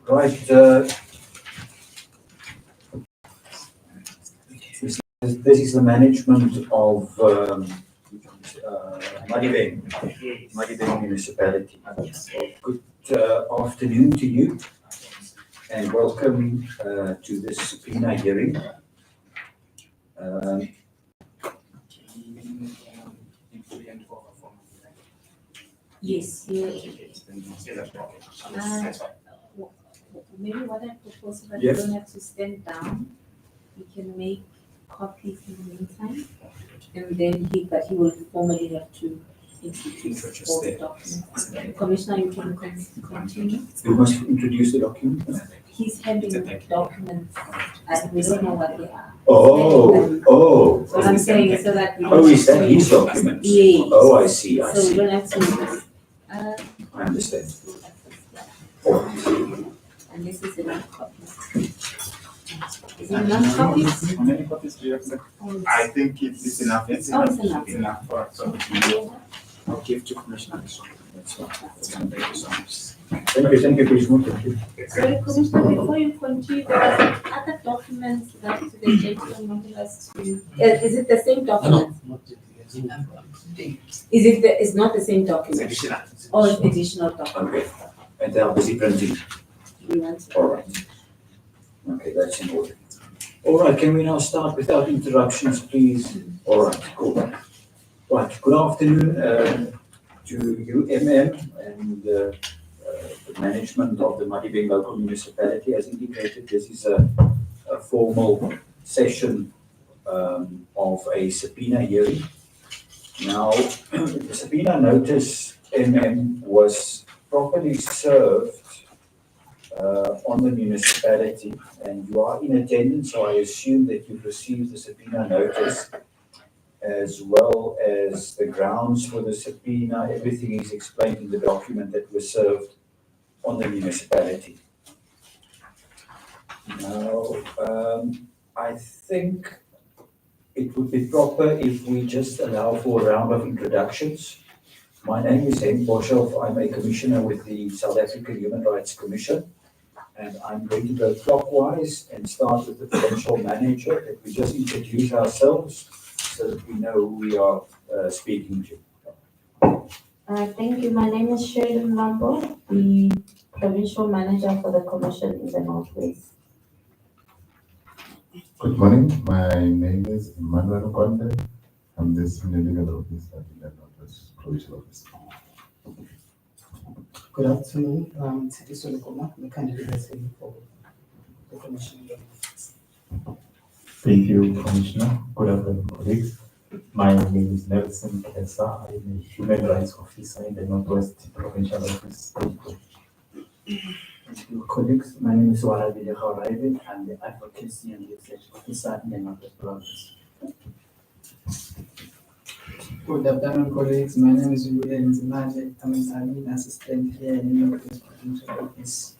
Right. This is the management of Madibeng Municipality. Good afternoon to you, and welcome to this subpoena hearing. Yes. Maybe what I propose is that you don't have to stand down. You can make copies in the meantime, and then he will formally have to introduce all the documents. Commissioner, you can continue. You must introduce the document. He's handing documents, and we don't know what they are. Oh. What I'm saying is so that we don't. Oh, is that his document? Yes. Oh, I see. I So we see. don't have to. I understand. And this is enough copies. Is it enough copies? How many copies do you have, sir? I think it's enough. It's Oh, enough. it's enough. For us. So I'll give to Commissioner. That's fine. Thank you so much. Thank you, Commissioner. Thank you. Sorry, Commissioner, before you continue, there are other documents that the gentleman wanted us to. Is it the same document? Is it it's not the same document? It's additional. Or it's additional document? Okay. And they are busy printing. We want to. All right. Okay, that's in order. All right, can we now start without interruptions, please? All right, cool. Right, good afternoon to you, and the management of the Madibeng local municipality. As indicated, this is a formal session of a subpoena hearing. Now, the subpoena notice was properly served on the municipality, and you are in attendance, so I assume that you've received the subpoena notice as well as the grounds for the subpoena. Everything is explained in the document that was served on the municipality. Now, I think it would be proper if we just allow for a round of introductions. My name is Henk Boshoff. I'm a commissioner with the South African Human Rights Commission. And I'm going to go clockwise and start with the provincial manager, that we just introduce ourselves so that we know who we are speaking to. Thank you. My name is Shirley Mambo, the provincial manager for the commission in the Northwest. Good morning. My name is Emmanuel Conde. I'm the senior legal officer in the Northwest Provincial Office. Good afternoon. I'm Titi Solokoma, the candidate for the commission. Thank you, Commissioner. Good afternoon, colleagues. My name is Nelson Kesa. I'm a human rights officer in the Northwest Provincial Office. Thank you, colleagues. My name is Warabi Dehauraibe. I'm the advocacy and research officer in the Northwest Province. Good afternoon, colleagues. My name is Julian Zimaje. I'm an admin assistant here in the Northwest Provincial Office.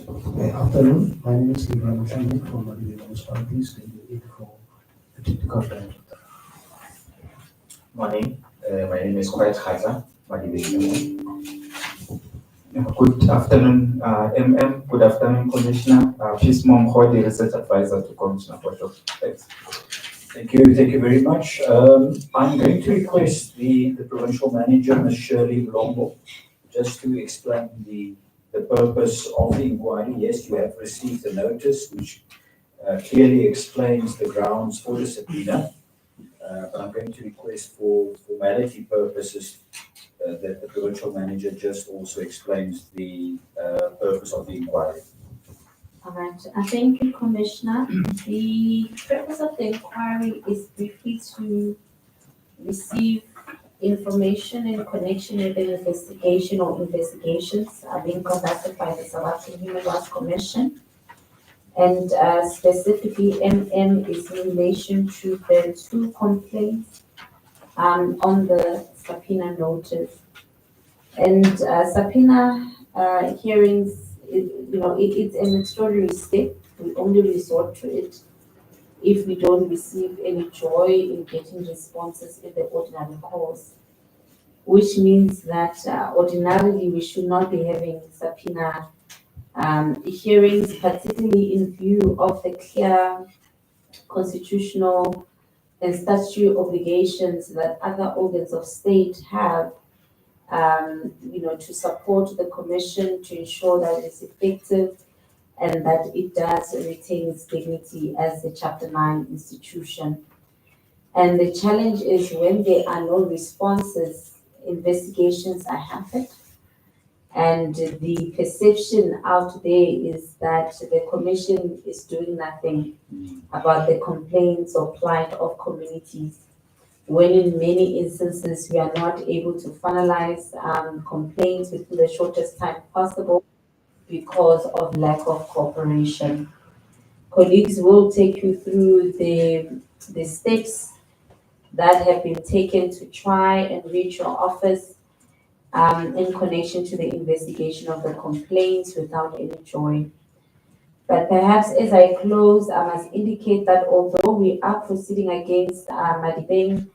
Good afternoon. My name is Ibrahim Shani from the Municipality, studying for the technical director. Morning. My name is Kwait Khaza. Good afternoon, MM. Good afternoon, Commissioner. Peace Mongho, the research advisor to Commissioner Boshoff. Thanks. Thank you very much. I'm going to request the provincial manager, Ms. Shirley Lombo, just to explain the purpose of the inquiry. Yes, you have received a notice which clearly explains the grounds for the subpoena, but I'm going to request for formality purposes that the provincial manager just also explains the purpose of the inquiry. All right. Thank you, Commissioner. The purpose of the inquiry is briefly to receive information in connection with the investigation or investigations being conducted by the South African Human Rights Commission. And specifically, MM is in relation to the two complaints on the subpoena notice. And subpoena hearings, it's an extraordinary step. We only resort to it if we don't receive any joy in getting responses in the ordinary course. which means that ordinarily we should not be having subpoena hearings, particularly in view of the clear constitutional and statutory obligations that other organs of state have, to support the commission to ensure that it's effective and that it does retain its dignity as a Chapter 9 institution. And the challenge is when there are no responses, investigations are hampered. And the perception out there is that the commission is doing nothing about the complaints or plight of communities, when in many instances we are not able to finalize complaints within the shortest time possible because of lack of cooperation. Colleagues will take you through the steps that have been taken to try and reach your office in connection to the investigation of the complaints without any joy. But perhaps as I close, I must indicate that although we are proceeding against Madibeng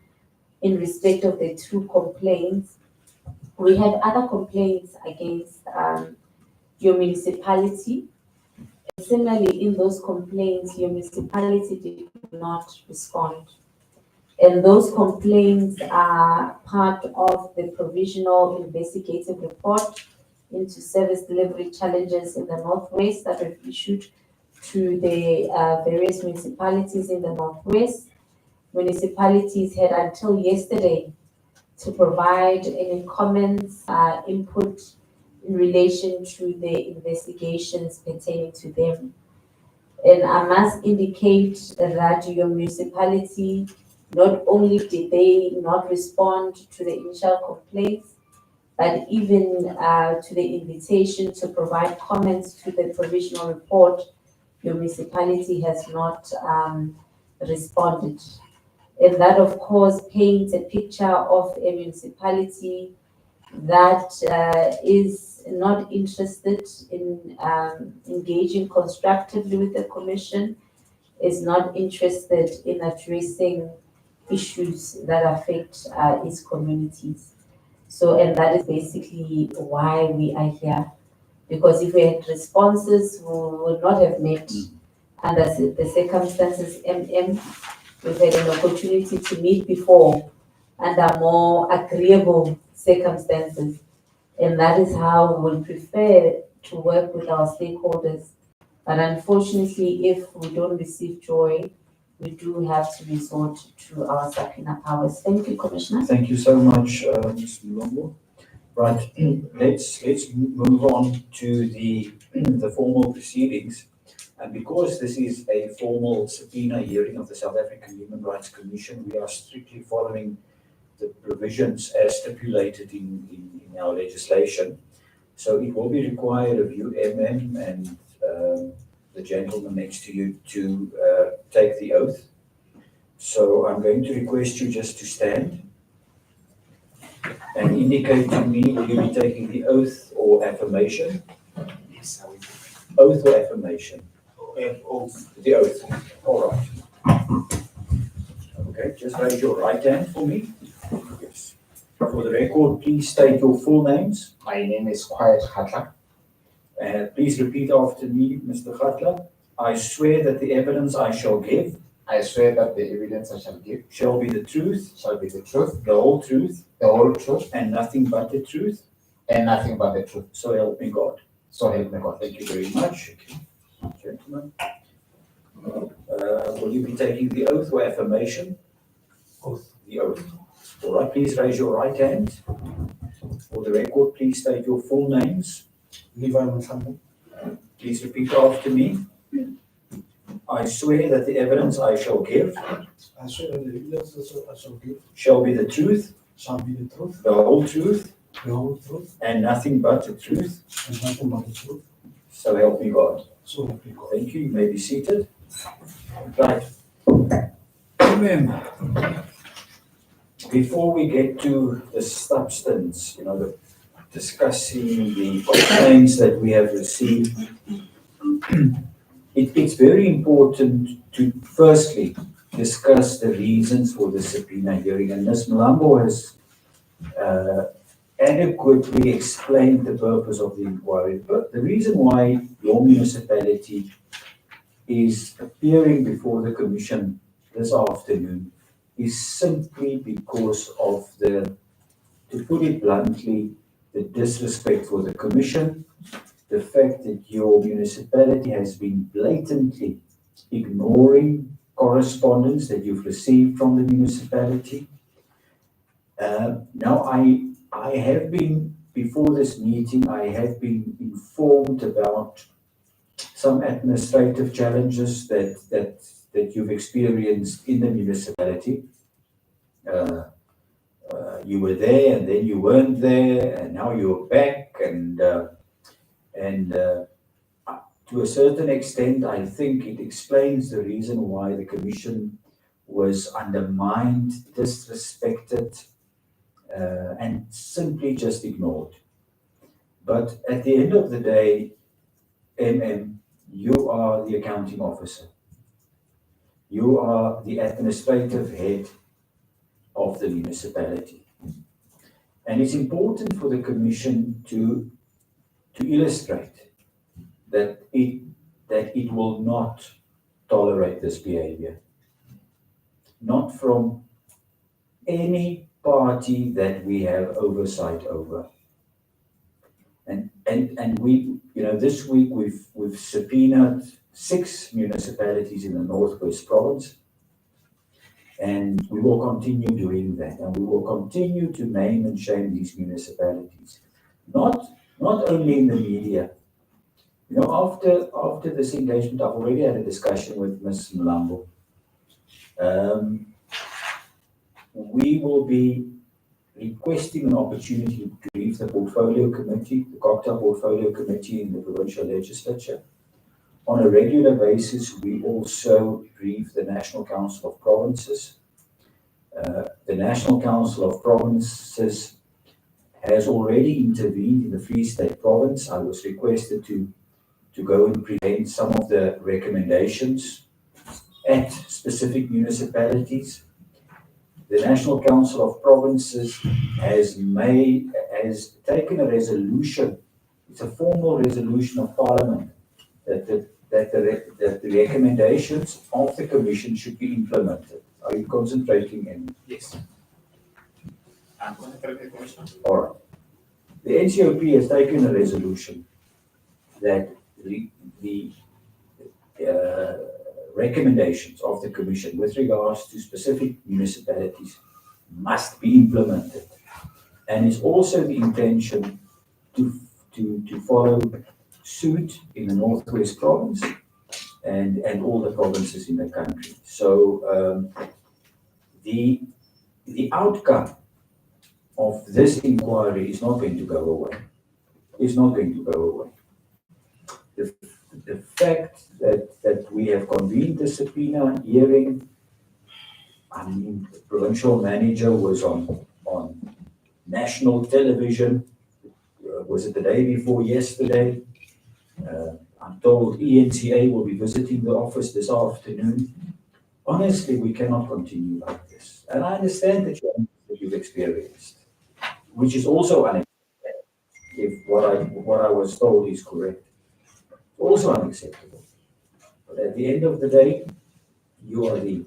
in respect of the 2 complaints, we have other complaints against your municipality. Similarly, in those complaints, your municipality did not respond. And those complaints are part of the provisional investigative report into service delivery challenges in the Northwest that we've issued to the various municipalities in the Northwest. Municipalities had until yesterday to provide any comments, input in relation to the investigations pertaining to them. And I must indicate that your municipality, not only did they not respond to the initial complaints, but even to the invitation to provide comments to the provisional report, your municipality has not responded. And that, of course, paints a picture of a municipality that is not interested in engaging constructively with the commission, is not interested in addressing issues that affect its communities. So, and that is basically why we are here. Because if we had responses, we would not have met under the circumstances. We've had an opportunity to meet before under more agreeable circumstances. And that is how we would prefer to work with our stakeholders. But unfortunately, if we don't receive joy, we do have to resort to our subpoena powers. Thank you, Commissioner. Thank you so much, Ms. Mulongo. Right, let's move on to the formal proceedings. And because this is a formal subpoena hearing of the South African Human Rights Commission, we are strictly following the provisions as stipulated in our legislation. So it will be required of you, and the gentleman next to you to take the oath. So I'm going to request you just to stand and indicate to me, will you be taking the oath or affirmation? Yes, I will. Oath or affirmation? Oath. The oath. All right. Okay, just raise your right hand for me. Yes. For the record, please state your full names. My name is Quiet Hatla. Please repeat after me, Mr. Gatla. I swear that the evidence I shall give I swear that the evidence I shall give shall be the truth, shall be the truth, the whole truth, the whole truth, and nothing but the truth. and nothing but the truth. So help me God. So help me God. Thank you very much. Gentlemen. Will you be taking the oath or affirmation? Oath. The oath. All right, please raise your right hand. For the record, please state your full names. Levi Mshambo. Please repeat after me. I swear that the evidence I shall give I swear that the evidence I shall give shall be the truth, shall be the truth, the whole truth, the whole truth, and nothing but the truth. and nothing but the truth. So help me God. So help me God. Thank you. You may be seated. Right. Amen. Before we get to the substance, discussing the complaints that we have received, it's very important to firstly discuss the reasons for the subpoena hearing. And Ms. Malambo has adequately explained the purpose of the inquiry. But the reason why your municipality is appearing before the commission this afternoon is simply because of the, to put it bluntly, the disrespect for the commission, the fact that your municipality has been blatantly ignoring correspondence that you've received from the municipality. Now, I have been, before this meeting, I have been informed about some administrative challenges that you've experienced in the municipality. You were there and then you weren't there and now you're back and to a certain extent, I think it explains the reason why the commission was undermined, disrespected, and simply just ignored. But at the end of the day, you are the accounting officer. You are the administrative head of the municipality. And it's important for the commission to illustrate that it will not tolerate this behavior. Not from any party that we have oversight over. And we, this week we've subpoenaed 6 municipalities in the Northwest Province, and we will continue doing that, and we will continue to name and shame these municipalities, not only in the media. After this engagement, I've already had a discussion with Ms. Mlambo. We will be requesting an opportunity to brief the portfolio committee, the cocktail portfolio committee in the provincial legislature. On a regular basis, we also brief the National Council of Provinces. The National Council of Provinces has already intervened in the Free State Province. I was requested to go and present some of the recommendations at specific municipalities. The National Council of Provinces has taken a resolution. It's a formal resolution of Parliament that the recommendations of the Commission should be implemented. Are you concentrating in? Yes. I'm concentrating, Commissioner. All right. The NCOP has taken a resolution that the recommendations of the Commission with regards to specific municipalities must be implemented. And it's also the intention to follow suit in the Northwest Province and all the provinces in the country. So the outcome of this inquiry is not going to go away. It's not going to go away. The fact that we have convened the subpoena hearing, the provincial manager was on national television. Was it the day before yesterday? I'm told ENCA will be visiting the office this afternoon. Honestly, we cannot continue like this. And I understand that you've experienced, which is also unacceptable, if what I was told is correct. Also unacceptable. But at the end of the day, you are the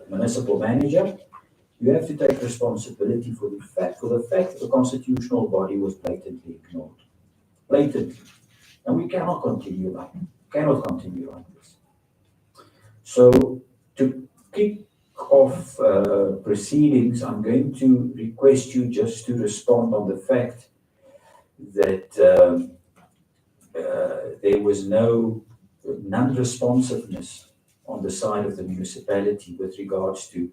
municipal manager. You have to take responsibility for the fact that the constitutional body was blatantly ignored. Blatantly. And we cannot continue like this. So to kick off proceedings, I'm going to request you just to respond on the fact that there was no non-responsiveness on the side of the municipality with regards to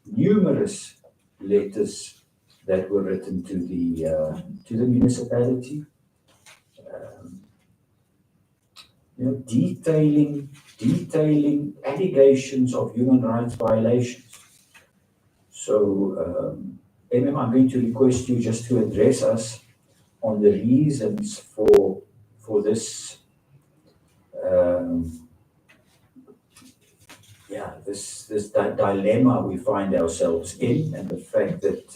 numerous letters that were written to the municipality, detailing allegations of human rights violations. So, I'm going to request you just to address us on the reasons for this yeah, this dilemma we find ourselves in, and the fact that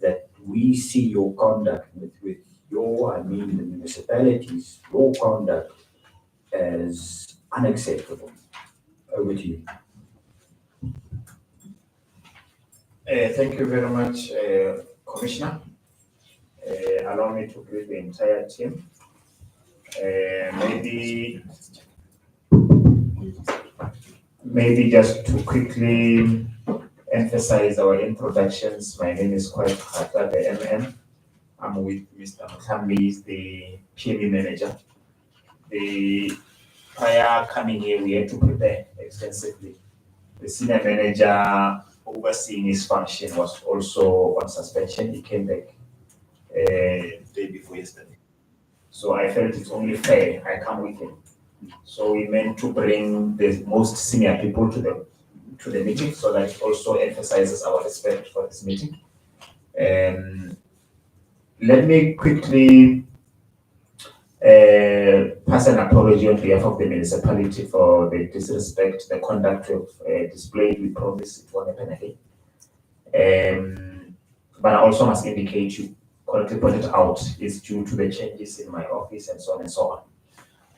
that we see your conduct with your, I mean, the municipalities, your conduct as unacceptable. Over to you. Thank you very much, Commissioner. Allow me to greet the entire team. Maybe just to quickly emphasize our introductions. My name is Kwai Khata, the MM. I'm with Mr. Muthambi, the PME manager. Prior coming here, we had to prepare extensively. The senior manager overseeing his function was also on suspension. He came back day before yesterday. So I felt it's only fair I come with him. So we meant to bring the most senior people to the meeting, so that it also emphasizes our respect for this meeting. Let me quickly pass an apology on behalf of the municipality for the disrespect, the conduct of displayed. We promise it won't happen again. But I also must indicate, you correctly pointed out, it's due to the changes in my office and so on and so on.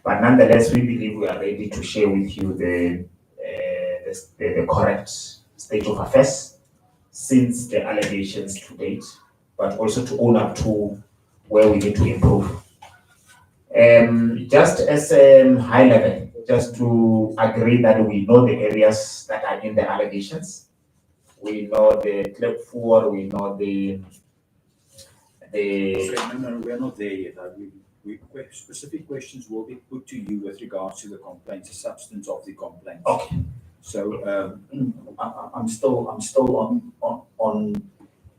But nonetheless, we believe we are ready to share with you the correct state of affairs since the allegations to date, but also to own up to where we need to improve. Just as a high level, just to agree that we know the areas that are in the allegations. We know the clip four, we know the Okay, no, we're not there yet. Specific questions will be put to you with regards to the complaints, the substance of the complaints. Okay. So I'm still on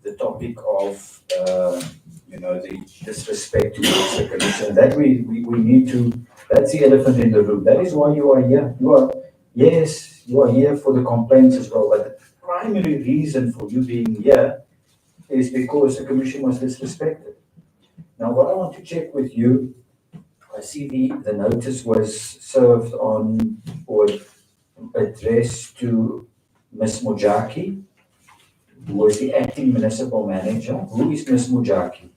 the topic of the disrespect towards the commission. That we need to. That's the elephant in the room. That is why you are here. You are here for the complaints as well. But the primary reason for you being here is because the commission was disrespected. Now, what I want to check with you, I see the notice was served on or addressed to Ms. Mujaki, who was the acting municipal manager. Who is Ms. Mujaki?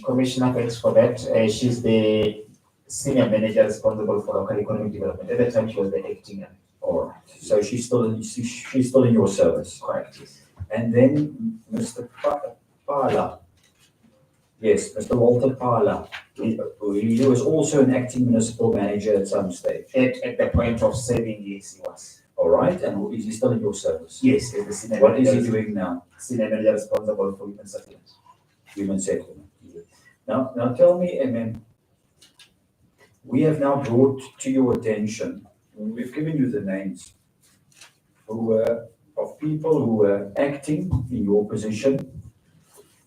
Commissioner, thanks for that. She's the senior manager responsible for local economic development. At the time, she was the acting. All right. So she's still in your service. Correct. Yes. And then Mr. Pala. Yes, Mr. Walter Pala. He was also an acting municipal manager at some stage. At the point of serving, yes, he was. All right. And is he still in your service? Yes, as the senior What is he doing now? Senior manager responsible for human settlement. Human settlement. Yes. Now tell me, MM, we have now brought to your attention, we've given you the names of people who were acting in your position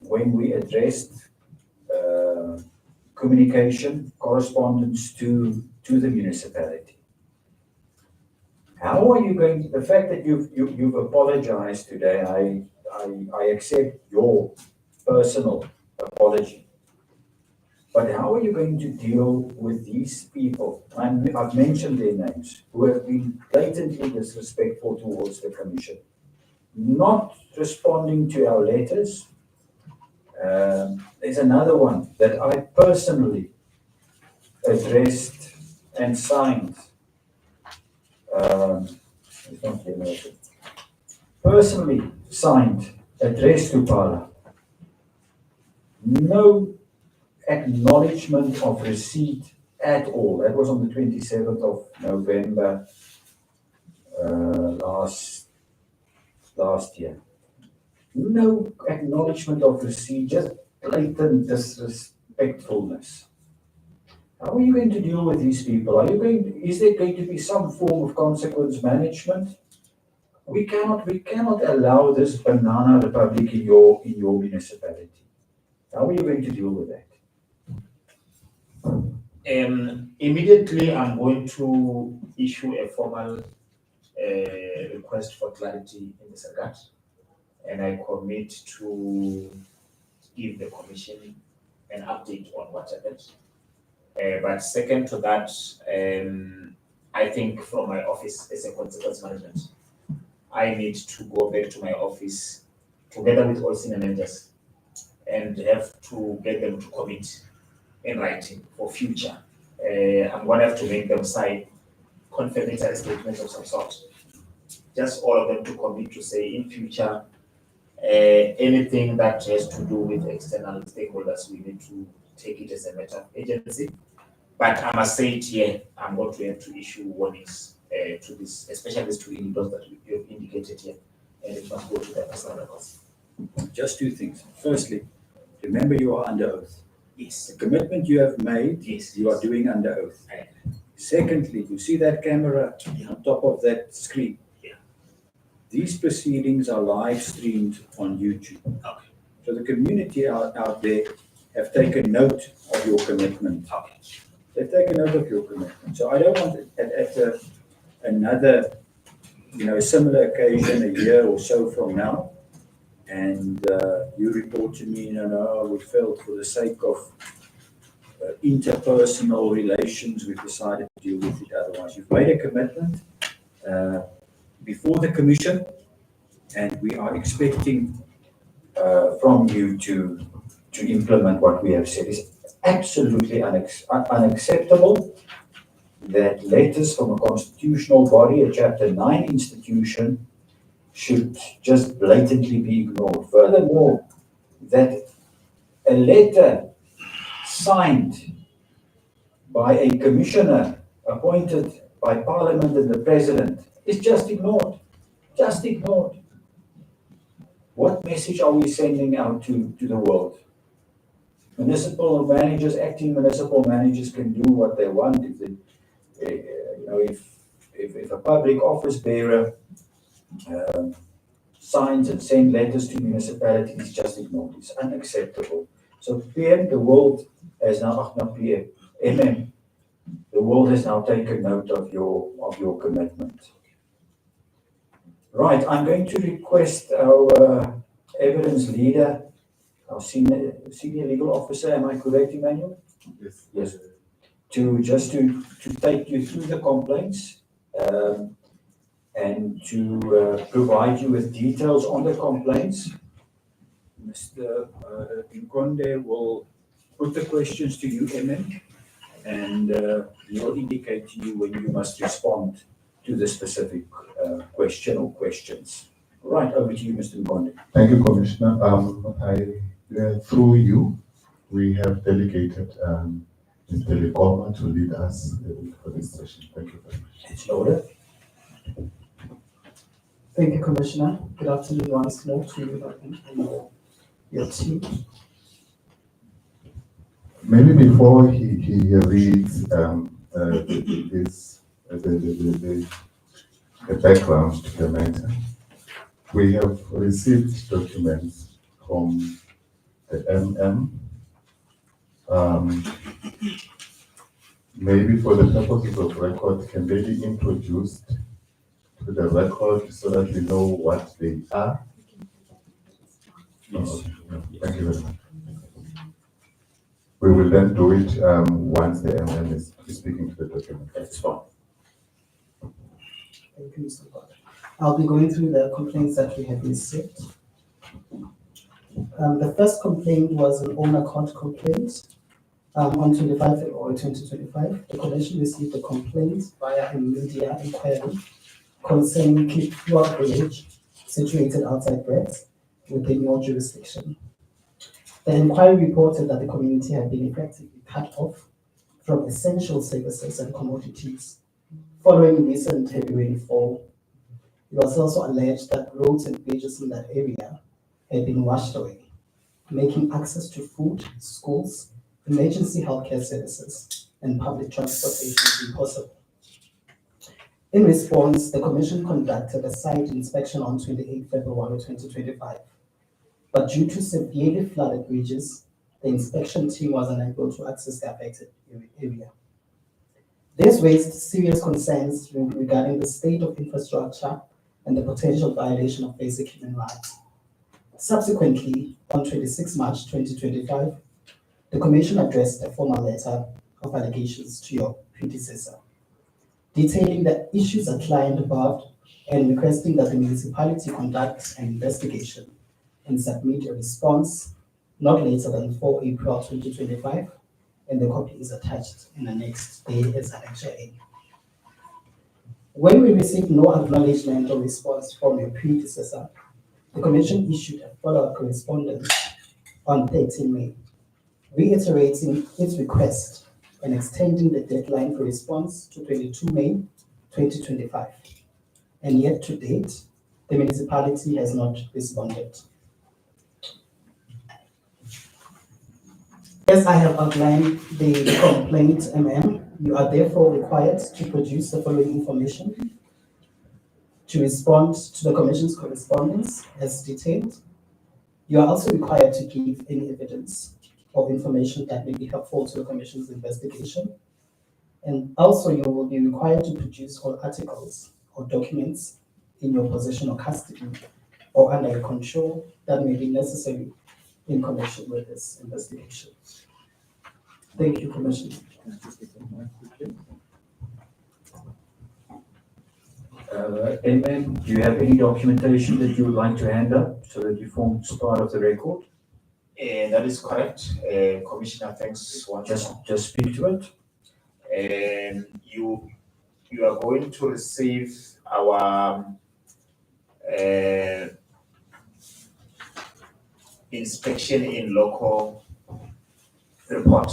when we addressed communication, correspondence to the municipality. How are you going to, the fact that you've apologized today, I accept your personal apology. But how are you going to deal with these people? I've mentioned their names, who have been blatantly disrespectful towards the commission, not responding to our letters. There's another one that I personally addressed and signed. Personally signed, addressed to Pala. No acknowledgement of receipt at all. That was on the 27th of November last year. No acknowledgement of receipt, just blatant disrespectfulness. How are you going to deal with these people? Is there going to be some form of consequence management? We cannot allow this banana republic in your municipality. How are you going to deal with that? Immediately, I'm going to issue a formal request for clarity in this regard, and I commit to give the commission an update on what happened. But second to that, I think from my office as a consequence management, I need to go back to my office together with all senior managers and have to get them to commit in writing for future. I'm going to have to make them sign confirmatory statements of some sort. Just all of them to commit to say in future, anything that has to do with external stakeholders, we need to take it as a matter of agency. But I must say it here, I'm going to have to issue warnings to this, especially these two individuals that you have indicated here, and it must go to their personal records. Just two things. Firstly, remember you are under oath. Yes. The commitment you have made, Yes. you are doing under oath. Secondly, you see that camera on top of that screen? Yeah. These proceedings are live streamed on YouTube. Okay. So the community out there have taken note of your commitment. Okay. They've taken note of your commitment. So I don't want another, similar occasion a year or so from now, and you report to me, we felt for the sake of interpersonal relations, we've decided to deal with it otherwise. You've made a commitment before the commission, and we are expecting from you to implement what we have said. It's absolutely unacceptable that letters from a constitutional body, a Chapter 9 institution, should just blatantly be ignored. Furthermore, that a letter signed by a commissioner appointed by Parliament and the President is just ignored. Just ignored. What message are we sending out to the world? Municipal managers, acting municipal managers can do what they want. If a public office bearer signs and sends letters to municipalities, it's just ignored. It's unacceptable. So PM, the world has now, not PM, MM, the world has now taken note of your commitment. Right, I'm going to request our evidence leader, our senior legal officer, am I correct, Emmanuel? Yes. Yes. To take you through the complaints and to provide you with details on the complaints. Mr. Nkonde will put the questions to you, MM, and he will indicate to you when you must respond to the specific question or questions. Right, over to you, Mr. Nkonde. Thank you, Commissioner. Through you, we have delegated Mr. Lekoma to lead us for this session. Thank you very much. It's in order. Thank you, Commissioner. Good afternoon once more to you and your team. Maybe before he reads the background to the matter, we have received documents from the MM. Maybe for the purposes of record, can they be introduced to the record so that we know what they are? Yes. Thank you very much. We will then do it once the MM is speaking to the document. That's fine. Thank you, Mr. Bhatt. I'll be going through the complaints that we have received. The first complaint was an owner court complaint. On 25 February 2025, the Commission received a complaint via a media inquiry concerning Kipua Village, situated outside Brett, within your jurisdiction. The inquiry reported that the community had been effectively cut off from essential services and commodities following recent heavy rainfall. It was also alleged that roads and bridges in that area had been washed away, making access to food, schools, emergency healthcare services, and public transportation impossible. In response, the Commission conducted a site inspection on 28 February 2025. But due to severely flooded bridges, the inspection team was unable to access the affected area. This raised serious concerns regarding the state of infrastructure and the potential violation of basic human rights. Subsequently, on 26 March 2025, the Commission addressed a formal letter of allegations to your predecessor, detailing the issues outlined above and requesting that the municipality conduct an investigation and submit a response not later than 4 April 2025, and the copy is attached in the next day as Annexure A. When we received no acknowledgement or response from your predecessor, the Commission issued a follow-up correspondence on 13 May, reiterating its request and extending the deadline for response to 22 May 2025. And yet to date, the municipality has not responded. As I have outlined the complaint, you are therefore required to produce the following information to respond to the Commission's correspondence as detailed. You are also required to give any evidence or information that may be helpful to the Commission's investigation. And also you will be required to produce all articles or documents in your possession or custody or under your control that may be necessary in connection with this investigation. Thank you, Commissioner. MM, do you have any documentation that you would like to hand up so that you form part of the record? That is correct. Commissioner, thanks once more. Just speak to it. You are going to receive our inspection in local report.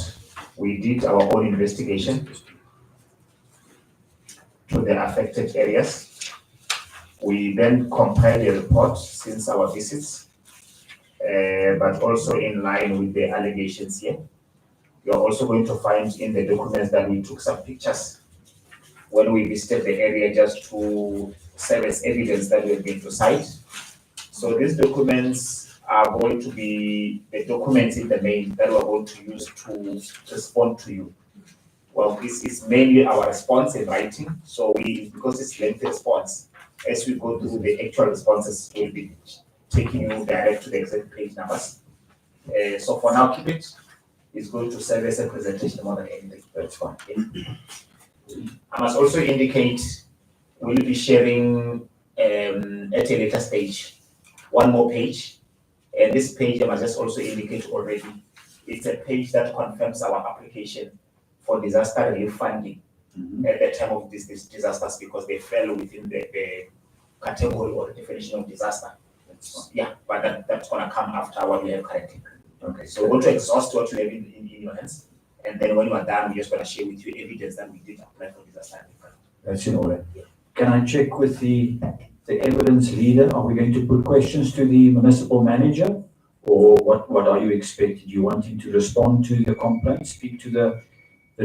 We did our own investigation to the affected areas. We then compiled the report since our visits, but also in line with the allegations here. You're also going to find in the documents that we took some pictures when we visited the area just to serve as evidence that we've been to site. So these documents are going to be the documents in the main that we're going to use to respond to you. Well, this is mainly our response in writing. So because it's lengthy response, as we go through the actual responses, we'll be taking you direct to the exact page numbers. So for now, keep it. It's going to serve as a presentation more than anything. That's fine. Yeah. I must also indicate we'll be sharing at a later stage one more page. And this page, I must just also indicate already, it's a page that confirms our application for disaster relief funding at the time of these disasters because they fell within the category or the definition of disaster. Yeah, but that's going to come after what we have currently. Okay, so we're going to exhaust what you have in your hands, and then when you are done, we're just going to share with you evidence that we did apply for disaster relief. That's in order. Yeah. Can I check with the evidence leader? Are we going to put questions to the municipal manager, or what are you expected? You want him to respond to the complaint, speak to the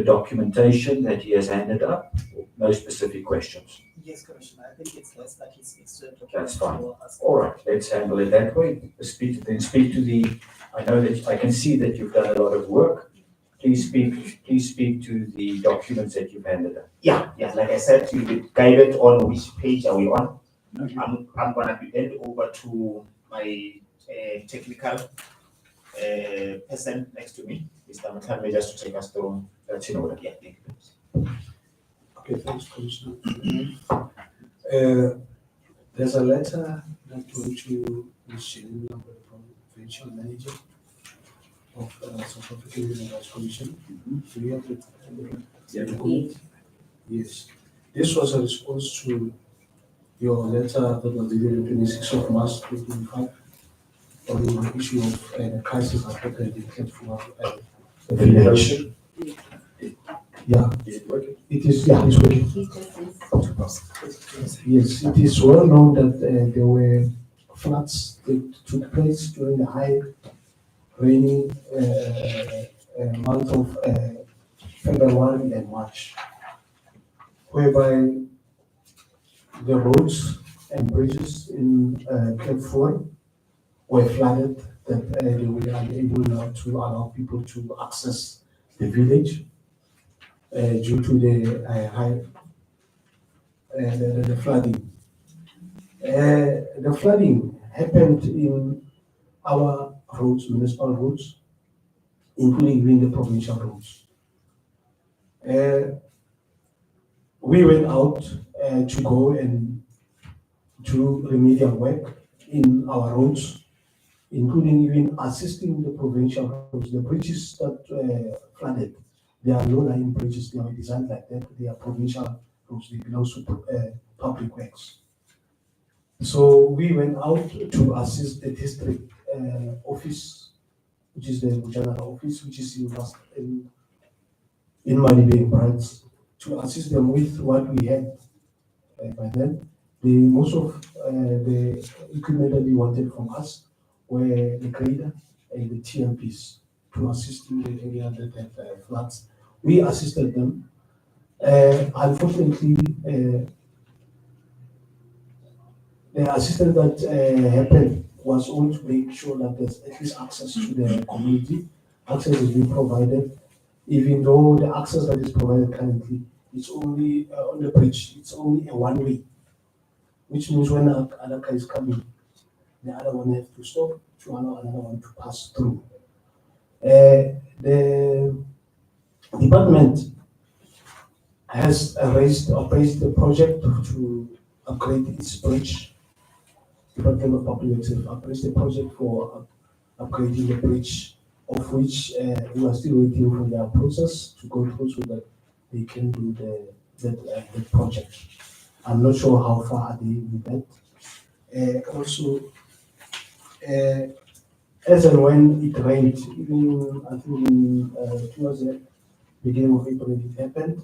documentation that he has handed up, or no specific questions? Yes, Commissioner. I think it's less that he speaks to the That's fine. All right, let's handle it that way. Speak to the. I know that I can see that you've done a lot of work. Please speak to the documents that you've handed up. Yeah. Like I said, you'll be guided on which page are we on. Okay. I'm gonna be hand over to my technical person next to me, Mr. Mutame, just to take us through. That's in order. Yeah, thank you. Okay, thanks, Commissioner. There's a letter that went to Michelle, the provincial manager of South African Human Rights Commission. Do you have the Yes. This was a response to your letter that was dated on 26th of March 2025 on the issue of the crisis affected in Kletfua village. Yeah. Is it working? It is, yeah, it's working. Yes, it is well known that there were floods that took place during the high rainy month of February and March, whereby the roads and bridges in Kletfua were flooded, that they were unable now to allow people to access the village due to the high the flooding. The flooding happened in our roads, municipal roads, including even the provincial roads. We went out to go and do remedial work in our roads, including even assisting the provincial roads. The bridges that flooded, they are low-lying bridges. They are designed like that. They are provincial roads. They belong to public works. So we went out to assist the district office, which is the general office, which is in Madibeng, right? To assist them with what we had by then. Most of the equipment that they wanted from us were the grader and the TMPs to assist in the area that had floods. We assisted them. Unfortunately, the assistance that happened was only to make sure that there's at least access to the community. Access is being provided, even though the access that is provided currently is only on the bridge. It's only a one-way, which means when another car is coming, the other one has to stop to allow another one to pass through. The department has raised the project to upgrade its bridge. Department of Public Works have appraised the project for upgrading the bridge, of which we are still waiting for their process to go through so that they can do the project. I'm not sure how far are they with that. Also, as and when it rained, even I think towards the beginning of April it happened,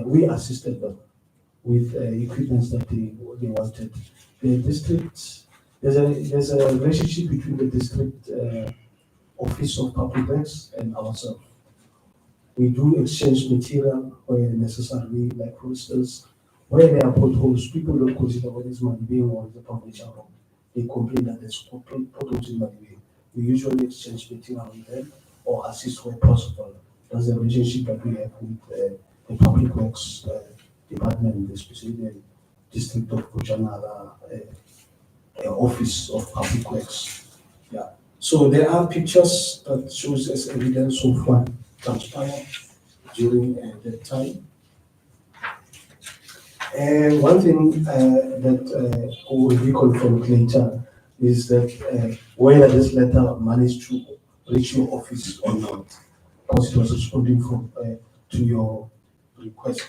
we assisted them with equipment that they wanted. The district, there's a relationship between the district office of public works and ourselves. We do exchange material where necessary, like for instance, where there are potholes, people don't consider what is Madibeng or the provincial road. They complain that there's potholes in Madibeng. We usually exchange material with them or assist where possible. That's the relationship that we have with the public works department, especially the district of Bujanala office of public works. Yeah. So there are pictures that shows as evidence of what transpired during that time. One thing that will be confirmed later is that whether this letter managed to reach your office or not, because it was responding to your request.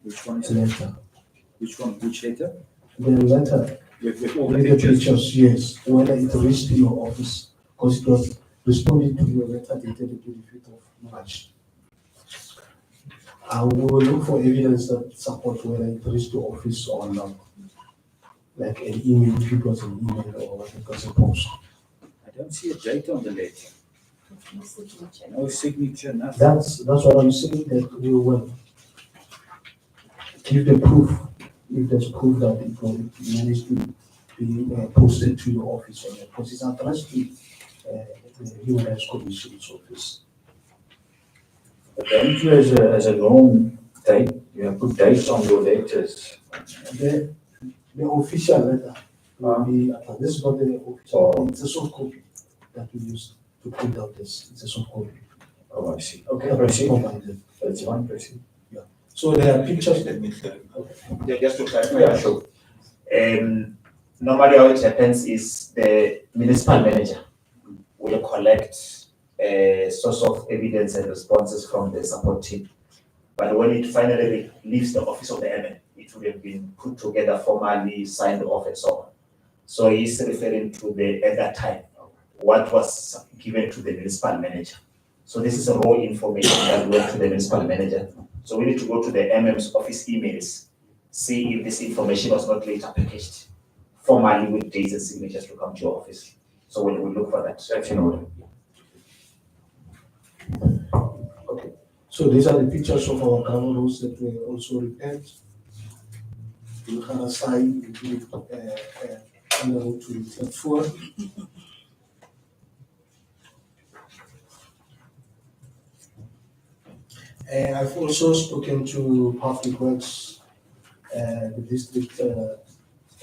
Which one is The letter. Which one? Which letter? The letter With all with the pictures, yes, whether it reached your office, because it was responding to your letter dated the 25th of March. We will look for evidence that supports whether it reached your office or not. Like an email, if it was an email or what it was a post. I don't see a date on the letter. No signature. No signature, nothing. That's what I'm saying, that we will give the proof, if there's proof that it managed to be posted to your office, or because it's addressed to the Human Rights Commission's office. But don't you as a norm date, you have put dates on your letters. The official letter will be, this is not the official, it's a soft copy that we use to print out this, it's a soft copy. Oh, I see. Okay, proceed. That's one person. So there are pictures. Yeah, just to clarify, yeah, sure. Normally how it happens is the municipal manager will collect a source of evidence and responses from the support team. But when it finally leaves the office of the MN, it would have been put together, formally signed off and so on. So he's referring to at that time, what was given to the municipal manager. So this is a raw information that went to the municipal manager. So we need to go to the MM's office emails, see if this information was not later packaged formally with dates and signatures to come to your office. So we'll look for that. That's in order. Okay. So these are the pictures of our gravel roads that were also repaired. In Harasai, on the road to Platform. I've also spoken to Public Works, the district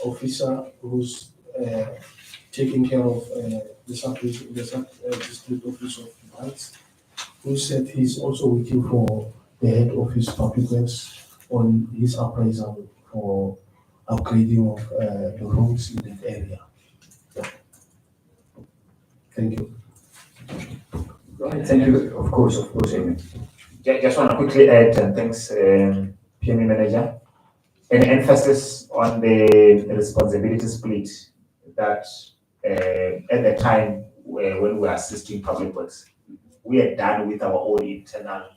officer who's taking care of the district office of rights, who said he's also waiting for the head office public works on his appraisal for upgrading of the roads in that area. Thank you. Right, thank you, of course, Amy. Just want to quickly add, thanks, PME manager, an emphasis on the responsibility split that at the time when we were assisting public works, we are done with our own internal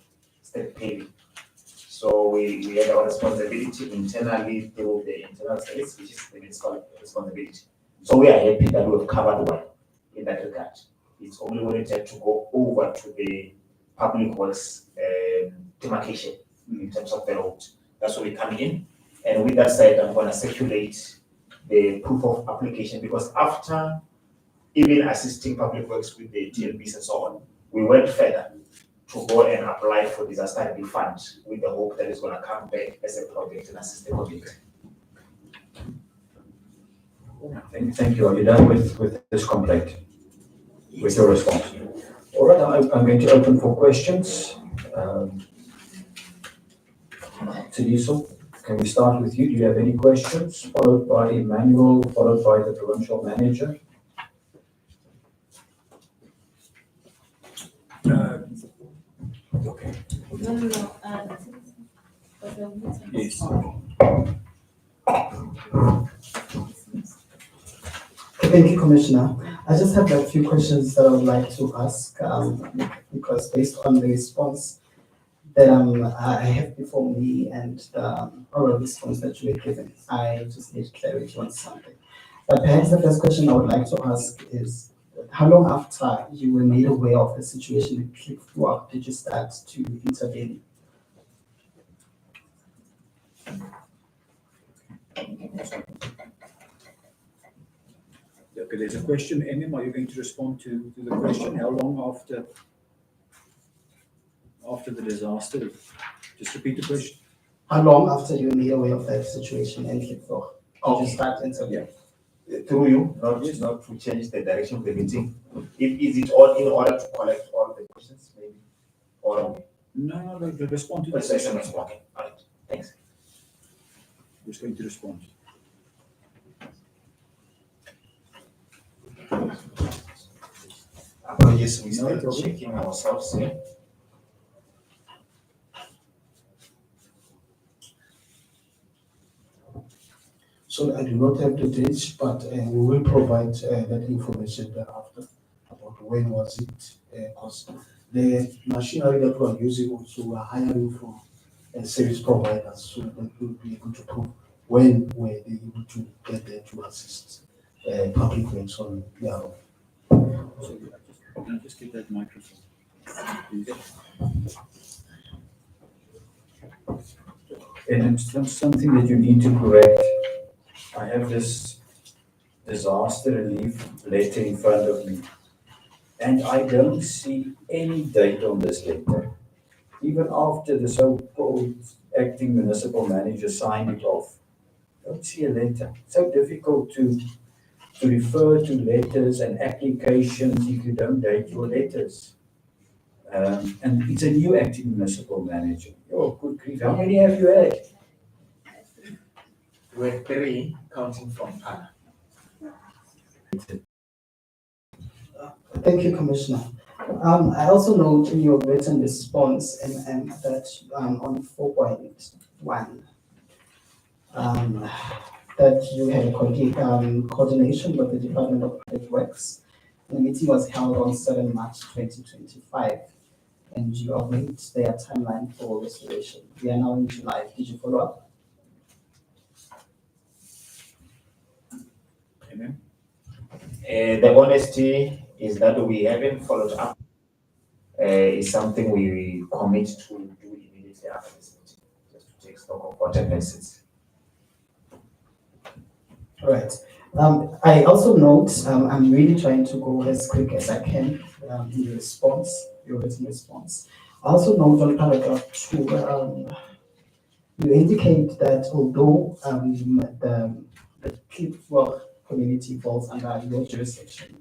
state paying. So we had our responsibility internally through the internal states, which is the municipal responsibility. So we are happy that we've covered one in that regard. It's only when it had to go over to the public works demarcation in terms of the road. That's where we come in. And with that said, I'm going to circulate the proof of application, because after even assisting public works with the TLBs and so on, we went further to go and apply for disaster relief fund with the hope that it's going to come back as a project and assist the community. Thank you. Are you done with this complaint? With your response? All right, I'm going to open for questions. Tadiso, can we start with you? Do you have any questions? Followed by Emmanuel, followed by the provincial manager. Okay. No. Yes. Thank you, Commissioner. I just have a few questions that I would like to ask, because based on the response that I have before me and the oral response that you were given, I just need clarity on something. But perhaps the first question I would like to ask is, how long after you were made aware of the situation in Klipfuak did you start to intervene? Okay, there's a question. Emim, are you going to respond to the question? How long after the disaster? Just repeat the question. How long after you were made aware of that situation in Klipfuak did you start intervening? Through you, not to change the direction of the meeting. Is it all in order to collect all the questions, maybe? Or No, respond to the Yes, question. SMS. Okay, all right, thanks. Who's going to respond? Apologies, we No still problem. checking ourselves here. So I do not have the dates, but we will provide that information thereafter about when was it, because the machinery that we are using also we are hiring from service providers, so that we'll be able to prove when were they able to get there to assist public works on their own. So, can I just get that microphone? Please. And something that you need to correct. I have this disaster relief letter in front of me, and I don't see any date on this letter. Even after the so-called acting municipal manager signed it off, I don't see a letter. So difficult to refer to letters and applications if you don't date your letters. And it's a new acting municipal manager. Oh, good grief. How many have you had? We're 3, counting from Anna. Thank you, Commissioner. I also note in your written response that on 4.1, that you had a coordination with the Department of Public Works. The meeting was held on 7 March 2025, and you await their timeline for restoration. We are now in July. Did you follow up? Amen. The honesty is that we haven't followed up. It's something we commit to do immediately after this meeting, just to take stock of what happens. All right. I also note, I'm really trying to go as quick as I can in your response, your written response. I also note on paragraph 2, you indicate that although the Klipfuak community falls under your jurisdiction,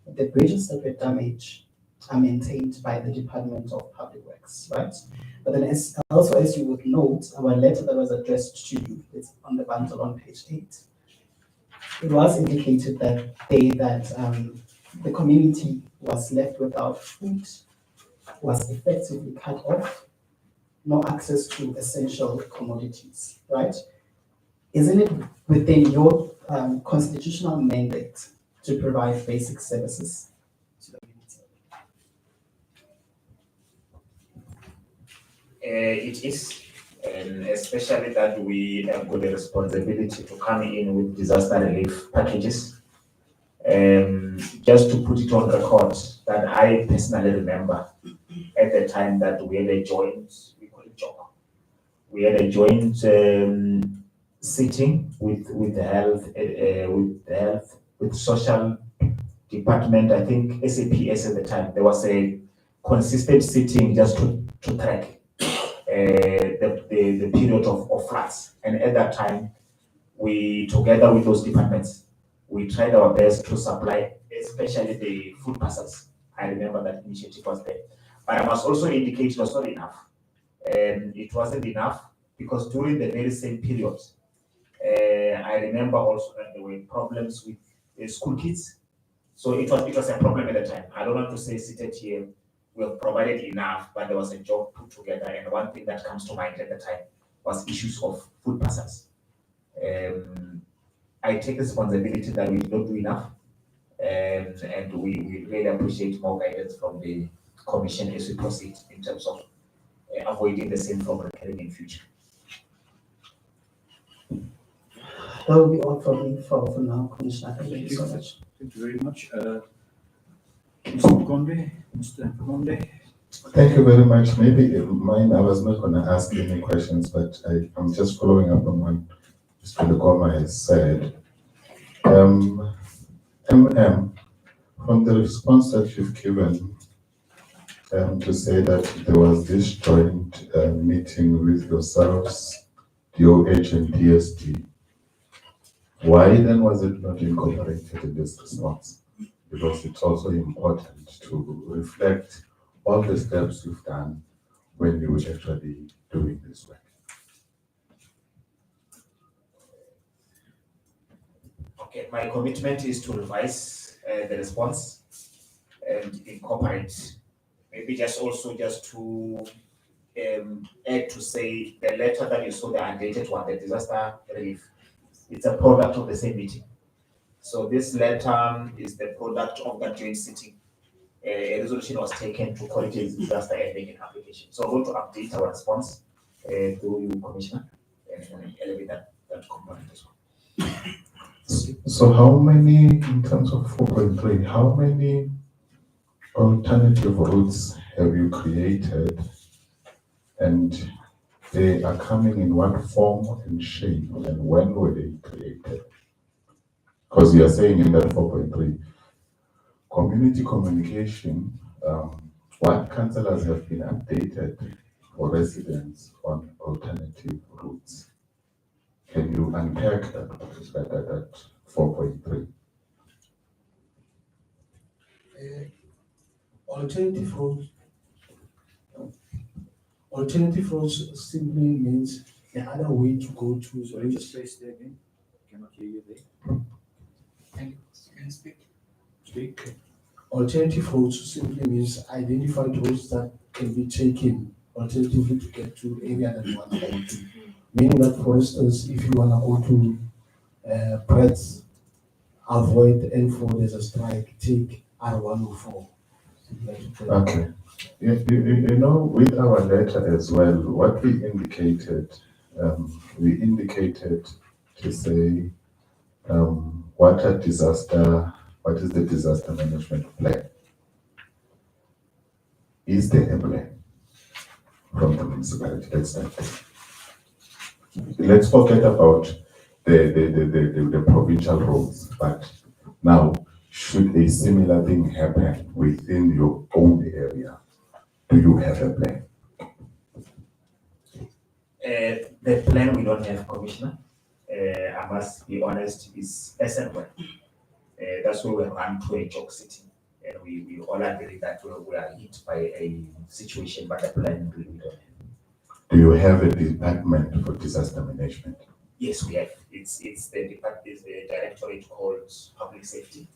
the bridges that were damaged are maintained by the Department of Public Works, right? But then as you would note, our letter that was addressed to you, it's on the bundle on page 8. It was indicated that the community was left without food, was effectively cut off, no access to essential commodities, right? Isn't it within your constitutional mandate to provide basic services to the community? It is, and especially that we have got a responsibility to come in with disaster relief packages. Just to put it on record, that I personally remember at the time that we had a joint, we call it job. We had a joint sitting with the health, with social department. I think SAPS at the time. There was a consistent sitting just to track the period of floods. And at that time, we, together with those departments, we tried our best to supply, especially the food parcels. I remember that initiative was there. But I must also indicate it was not enough. It wasn't enough because during the very same period, I remember also that there were problems with school kids. So it was a problem at the time. I don't want to say seated here, we have provided enough, but there was a job put together. And one thing that comes to mind at the time was issues of food parcels. I take responsibility that we did not do enough. And we really appreciate more guidance from the Commission as we proceed in terms of avoiding the same from recurring in future. That will be all from me for now, Commissioner. Thank you so much. Thank you very much. Mr. Conde. Thank you very much. Maybe mine, I was not going to ask any questions, but I'm just following up on what Mr. Lukoma has said. From the response that you've given to say that there was this joint meeting with yourselves, DOH and DSD, why then was it not incorporated in this response? Because it's also important to reflect all the steps you've done when you were actually doing this work. Okay, my commitment is to revise the response and incorporate, maybe just to add to say the letter that you saw, the undated one, the disaster relief, it's a product of the same meeting. So this letter is the product of that joint sitting. A resolution was taken to quality disaster and make an application. So I'm going to update our response through you, Commissioner, and elevate that component as well. So how many, in terms of 4.3, how many alternative routes have you created, and they are coming in what form and shape, and when were they created? Because you are saying in that 4.3, community communication, what councillors have been updated for residents on alternative routes? Can you unpack that 4.3? Alternative roads simply means the other way to go to. Sorry, just place there again. Cannot hear you there. Can you speak? Speak. Alternative roads simply means identified roads that can be taken alternatively to get to the area that you want to go to. Meaning that, for instance, if you want to go to Preds, avoid N4, there's a strike, take R104. Okay. You know, with our letter as well, what we indicated to say what is the disaster management plan? Is there a plan from the municipality? Let's forget about the provincial roads, but now, should a similar thing happen within your own area, do you have a plan? The plan we don't have, Commissioner. I must be honest, is SN1. That's why we run to a job sitting. And we all agree that we are hit by a situation, but the plan we don't have. Do you have a department for disaster management? Yes, we have. It's the department, it's the directorate called Public Safety.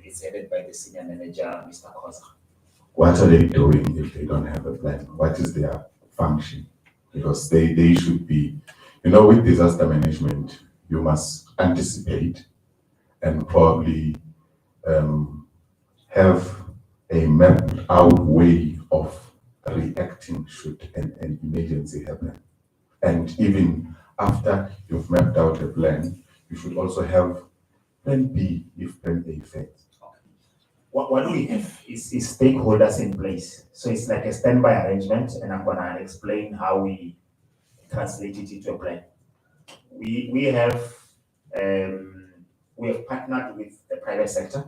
It's headed by the senior manager, Mr. Koza. What are they doing if they don't have a plan? What is their function? Because they should be, with disaster management, you must anticipate and probably have a mapped out way of reacting should an emergency happen. And even after you've mapped out a plan, you should also have plan B if plan A fails. What we have is stakeholders in place. So it's like a standby arrangement, and I'm gonna explain how we translate it into a plan. We have partnered with the private sector,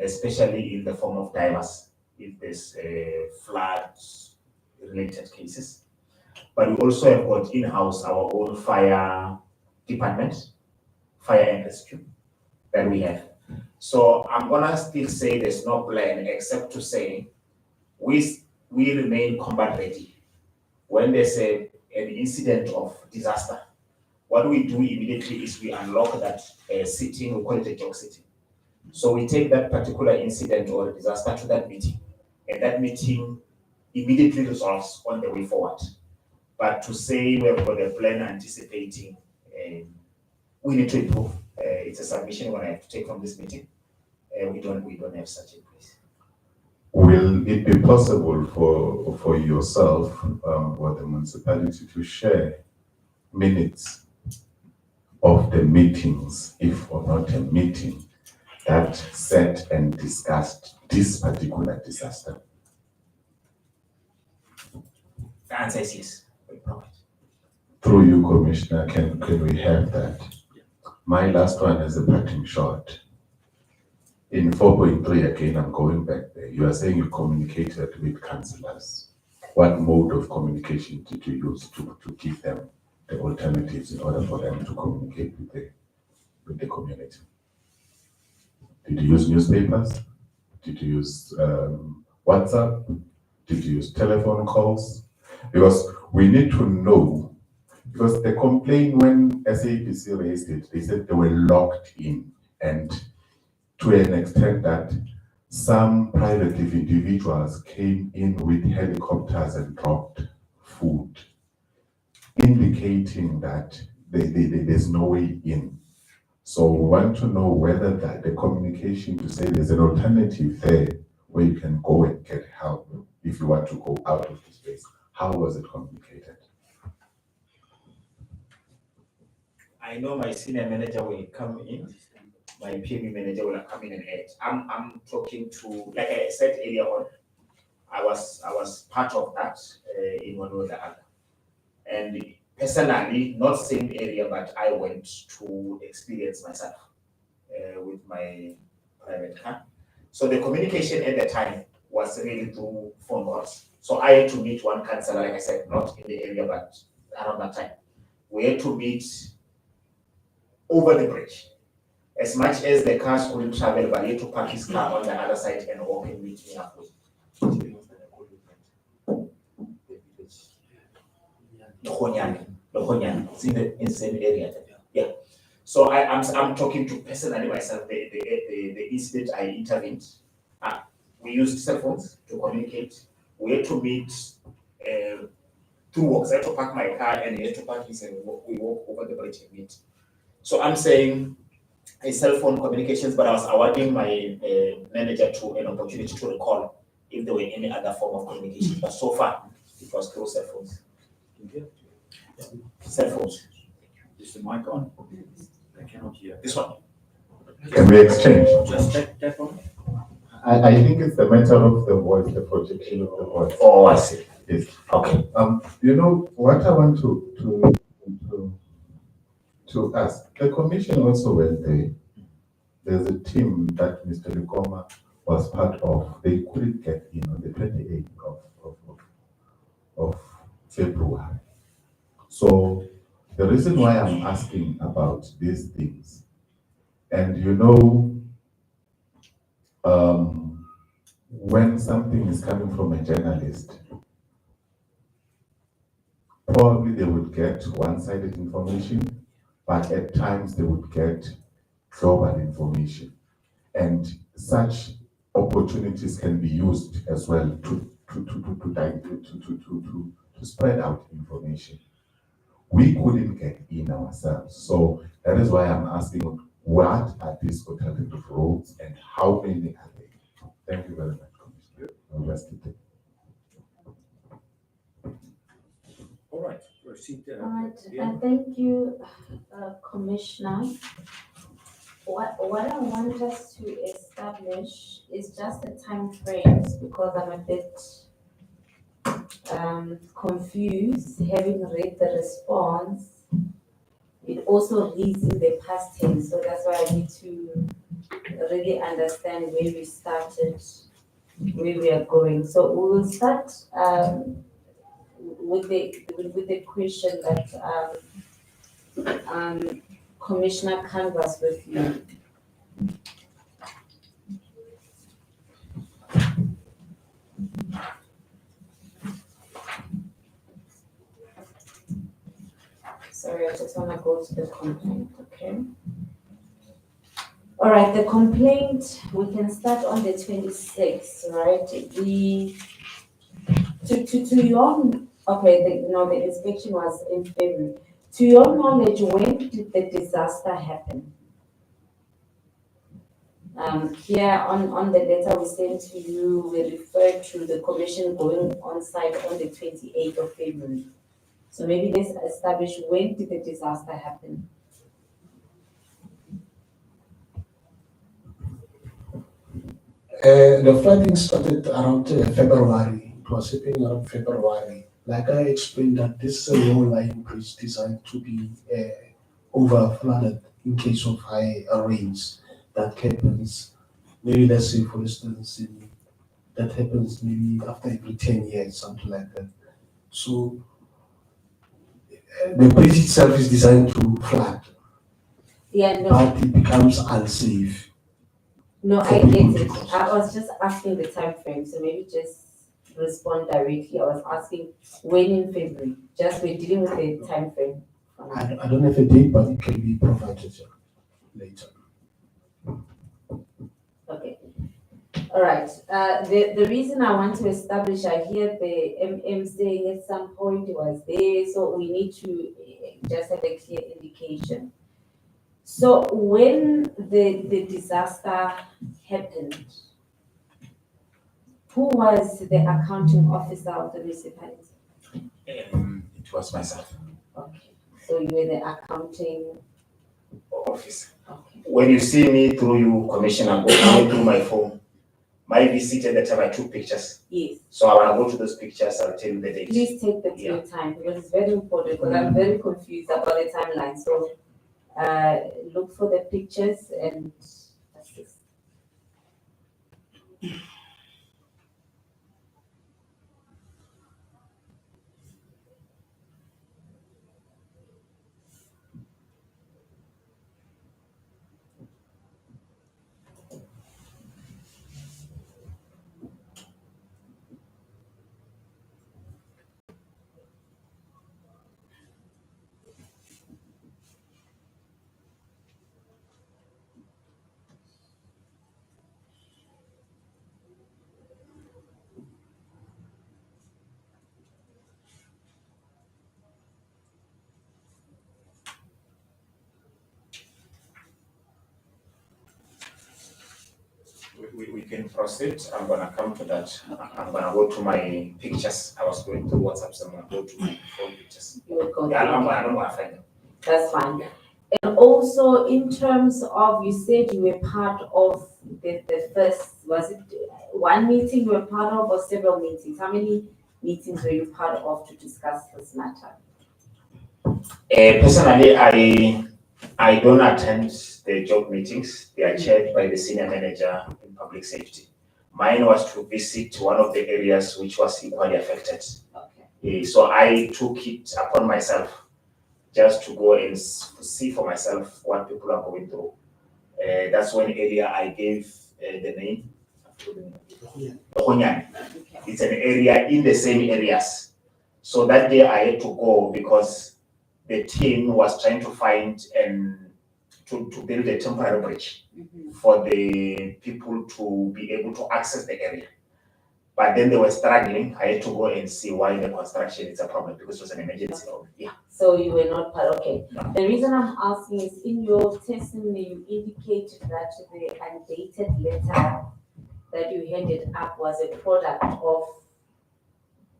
especially in the form of divers, if there's floods related cases. But we also have got in-house our own fire department, fire and rescue that we have. So I'm gonna still say there's no plan except to say we remain combat ready. When there's an incident of disaster, what we do immediately is we unlock that sitting, we call it a job sitting. So we take that particular incident or disaster to that meeting, and that meeting immediately resolves on the way forward. But to say we've got a plan anticipating, we need to improve. It's a submission we're going to have to take from this meeting. We don't have such a place. Will it be possible for yourself or the municipality to share minutes of the meetings, if or not a meeting, that set and discussed this particular disaster? The answer is yes. Through you, Commissioner, can we have that? My last one is a parting shot. In 4.3, again, I'm going back there. You are saying you communicated with councillors. What mode of communication did you use to give them the alternatives in order for them to communicate with the community? Did you use newspapers? Did you use WhatsApp? Did you use telephone calls? Because we need to know, because the complaint when SAPC raised it, they said they were locked in, and to an extent that some private individuals came in with helicopters and dropped food, indicating that there's no way in. So we want to know whether the communication to say there's an alternative there where you can go and get help if you want to go out of the space. How was it communicated? I know my senior manager will come in, my PME manager will come in and add. I'm talking to, like I said earlier on, I was part of that in one or the other. And personally, not same area, but I went to experience myself with my private car. So the communication at the time was really through phone calls. So I had to meet one councillor, like I said, not in the area, but around that time. We had to meet over the bridge. As much as the cars couldn't travel, but he had to park his car on the other side and walk and meet me halfway. It's in the same area. Yeah. So I'm talking to personally myself. The incident I intervened. We used cell phones to communicate. We had to meet 2 walks. I had to park my car and he had to park his, and we walk over the bridge and meet. So I'm saying a cell phone communications, but I was awarding my manager to an opportunity to recall if there were any other form of communication. But so far, it was through cell phones. Cell phones. Is the mic on? I cannot hear. This one. Can we exchange? Just that one? I think it's the matter of the voice, the projection of the voice. Oh, I see. Yes. Okay. What I want to ask, the commission also went there. There's a team that Mr. Likoma was part of. They couldn't get in on the 28th of February. So the reason why I'm asking about these things, and when something is coming from a journalist, probably they would get one-sided information, but at times they would get global information. And such opportunities can be used as well to spread out information. We couldn't get in ourselves. So that is why I'm asking, what are these alternative roads and how many are they? Thank you very much, Commissioner. I'll rest it. All right, proceed. Right, Yeah. thank you, Commissioner. What I want us to establish is just the time frames, because I'm a bit confused, having read the response. It also reads in the past tense, so that's why I need to really understand where we started, where we are going. So we will start with the question that Commissioner canvassed with you. Sorry, I just want to go to the complaint, okay? All right, the complaint, we can start on the 26th, right? To your, okay, the inspection was in February. To your knowledge, when did the disaster happen? Here on the letter we sent to you, we refer to the commission going on site on the 28th of February. So maybe let's establish, when did the disaster happen? The flooding started around February. It was happening around February. Like I explained, that this is a low lying bridge designed to be over flooded in case of high rains. That happens, maybe let's say for instance, that happens maybe after every 10 years, something like that. So the bridge itself is designed to flood, Yeah, no, but it becomes unsafe. no, for I people get to it. cross. I was just asking the time frame, so maybe just respond directly. I was asking when in February, just we're dealing with the time frame. I don't have a date, but it can be provided later. Okay. All right. The reason I want to establish, I hear the MM saying at some point it was there, so we need to just have a clear indication. So when the disaster happened, who was the accounting officer of the municipality? It was myself. Okay, so you were the accounting Office. Okay. When you see me through you, Commissioner, go through my phone. My visit at the time I took pictures. Yes. So I want to go to those pictures, I'll tell you the date. Please take your time, because it's very important, because I'm very confused about the timeline. So look for the pictures and assist. We can proceed. I'm gonna come to that. I'm gonna go to my pictures. I was going through WhatsApp, so I'm gonna go to my phone pictures. You will go Yeah, I through. don't wanna find them. That's fine. And also, in terms of, you said you were part of the first, was it one meeting you were part of or several meetings? How many meetings were you part of to discuss this matter? Personally, I don't attend the job meetings. They are chaired by the senior manager in public safety. Mine was to visit one of the areas which was equally affected. Okay. So I took it upon myself just to go and see for myself what people are going through. That's when earlier I gave the name Honyane. It's an area in the same areas. So that day I had to go because the team was trying to find and to build a temporary bridge for the people to be able to access the area. But then they were struggling. I had to go and see why the construction is a problem because it was an emergency. Yeah. So you were not part, okay. No. The reason I'm asking is in your testimony, you indicated that the undated letter that you handed up was a product of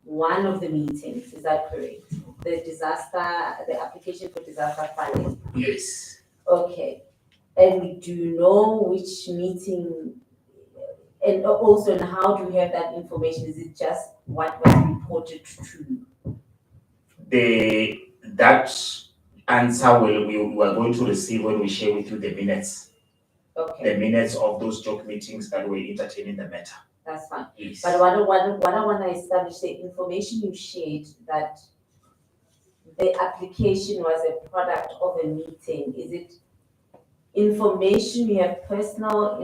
one of the meetings, is that correct? The application for disaster funding? Yes. Okay. And do you know which meeting, and also and how do you have that information? Is it just what was reported to? That answer we are going to receive when we share with you the minutes. Okay. The minutes of those joint meetings that were entertaining the matter. That's fine. Yes. But what I want to establish, the information you shared that the application was a product of a meeting, is it information you have personal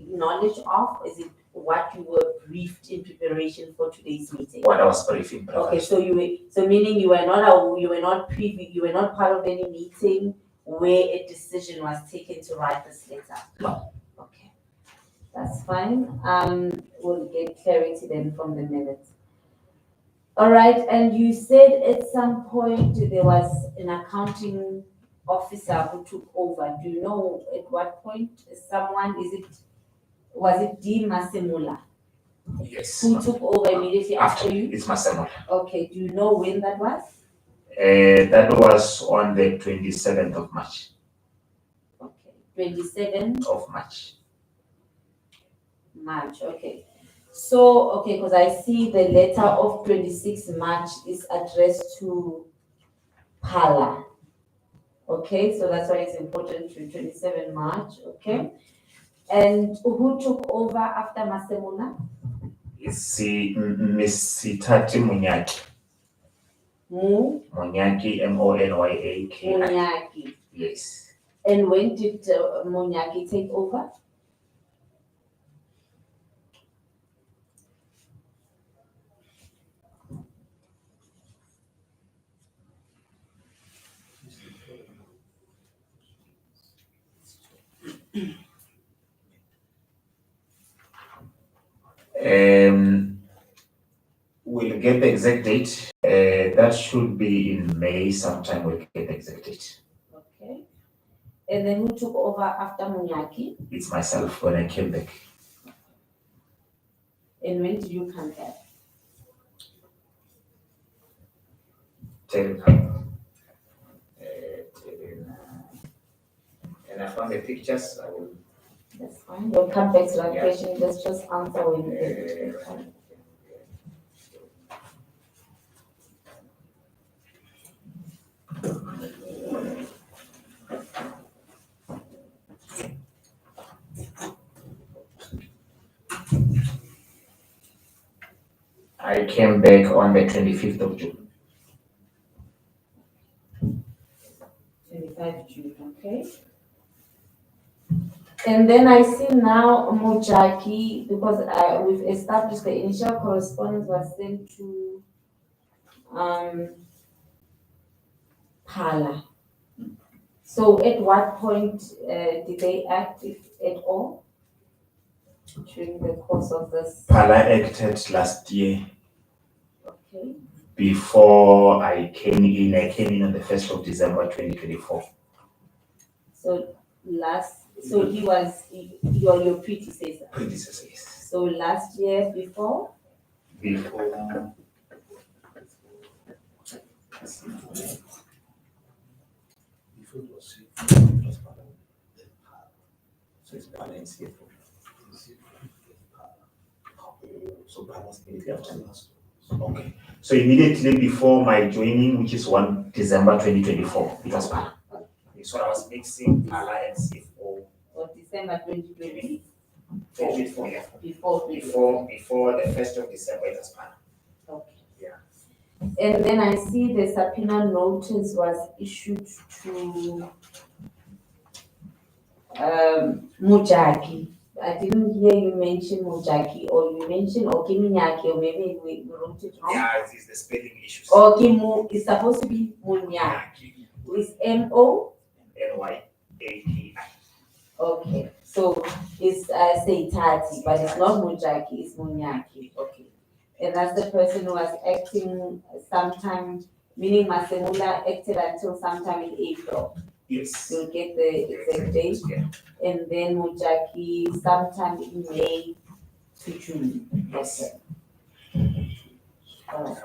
knowledge of? Is it what you were briefed in preparation for today's meeting? What I was briefing. Okay, so meaning you were not privy, you were not part of any meeting where a decision was taken to write this letter? No. Okay, that's fine. We'll get clarity then from the minutes. All right, and you said at some point there was an accounting officer who took over. Do you know at what point was it D. Masemula? Yes. Who took over immediately after you? It's Masemula. Okay, do you know when that was? That was on the 27th of March. Okay, 27th of March. March, okay. So, okay, because I see the letter of 26 March is addressed to Pala. Okay, so that's why it's important to 27 March, okay. And who took over after Masemula? It's Miss Sitati Munyaki. Munyaki, Monyaki. Munyaki. Yes. And when did Munyaki take over? We'll get the exact date. That should be in May sometime. We'll get the exact date. Okay. And then who took over after Munyaki? It's myself when I came back. And when did you come back? And I found the pictures. I will. That's fine. We'll come back to that question. Just answer when you come. I came back on the 25th of June. 25 June, okay. And then I see now Mujaki, because we've established the initial correspondence was sent to Pala. So at what point did they act, if at all, during the course of this? Pala acted last year. Okay. Before I came in on the 1st of December 2024. So he was your predecessor? Predecessor, yes. So last year before? Before. So it's Pala and CFO. So Pala's immediately after last. Okay. So immediately before my joining, which is 1 December 2024, it was Pala. So I was mixing Pala and CFO. So December 2020? Before the 1st of December, it was Pala. Okay. Yeah. And then I see the subpoena notice was issued to Mujaki. I didn't hear you mention Mujaki, or you mentioned Okiminyaki, or maybe we wrote it wrong. Yeah, it's the spelling issues. Okimu is supposed to be Munyaki. With M-O? N-Y-A-K-I. Okay, so it's Seitati, but it's not Mujaki, it's Munyaki. Okay. And that's the person who was acting sometime, meaning Masemula acted until sometime in April. Yes. You'll get the exact date. Yeah. And then Mujaki sometime in May to June. Yes. Okay. All right.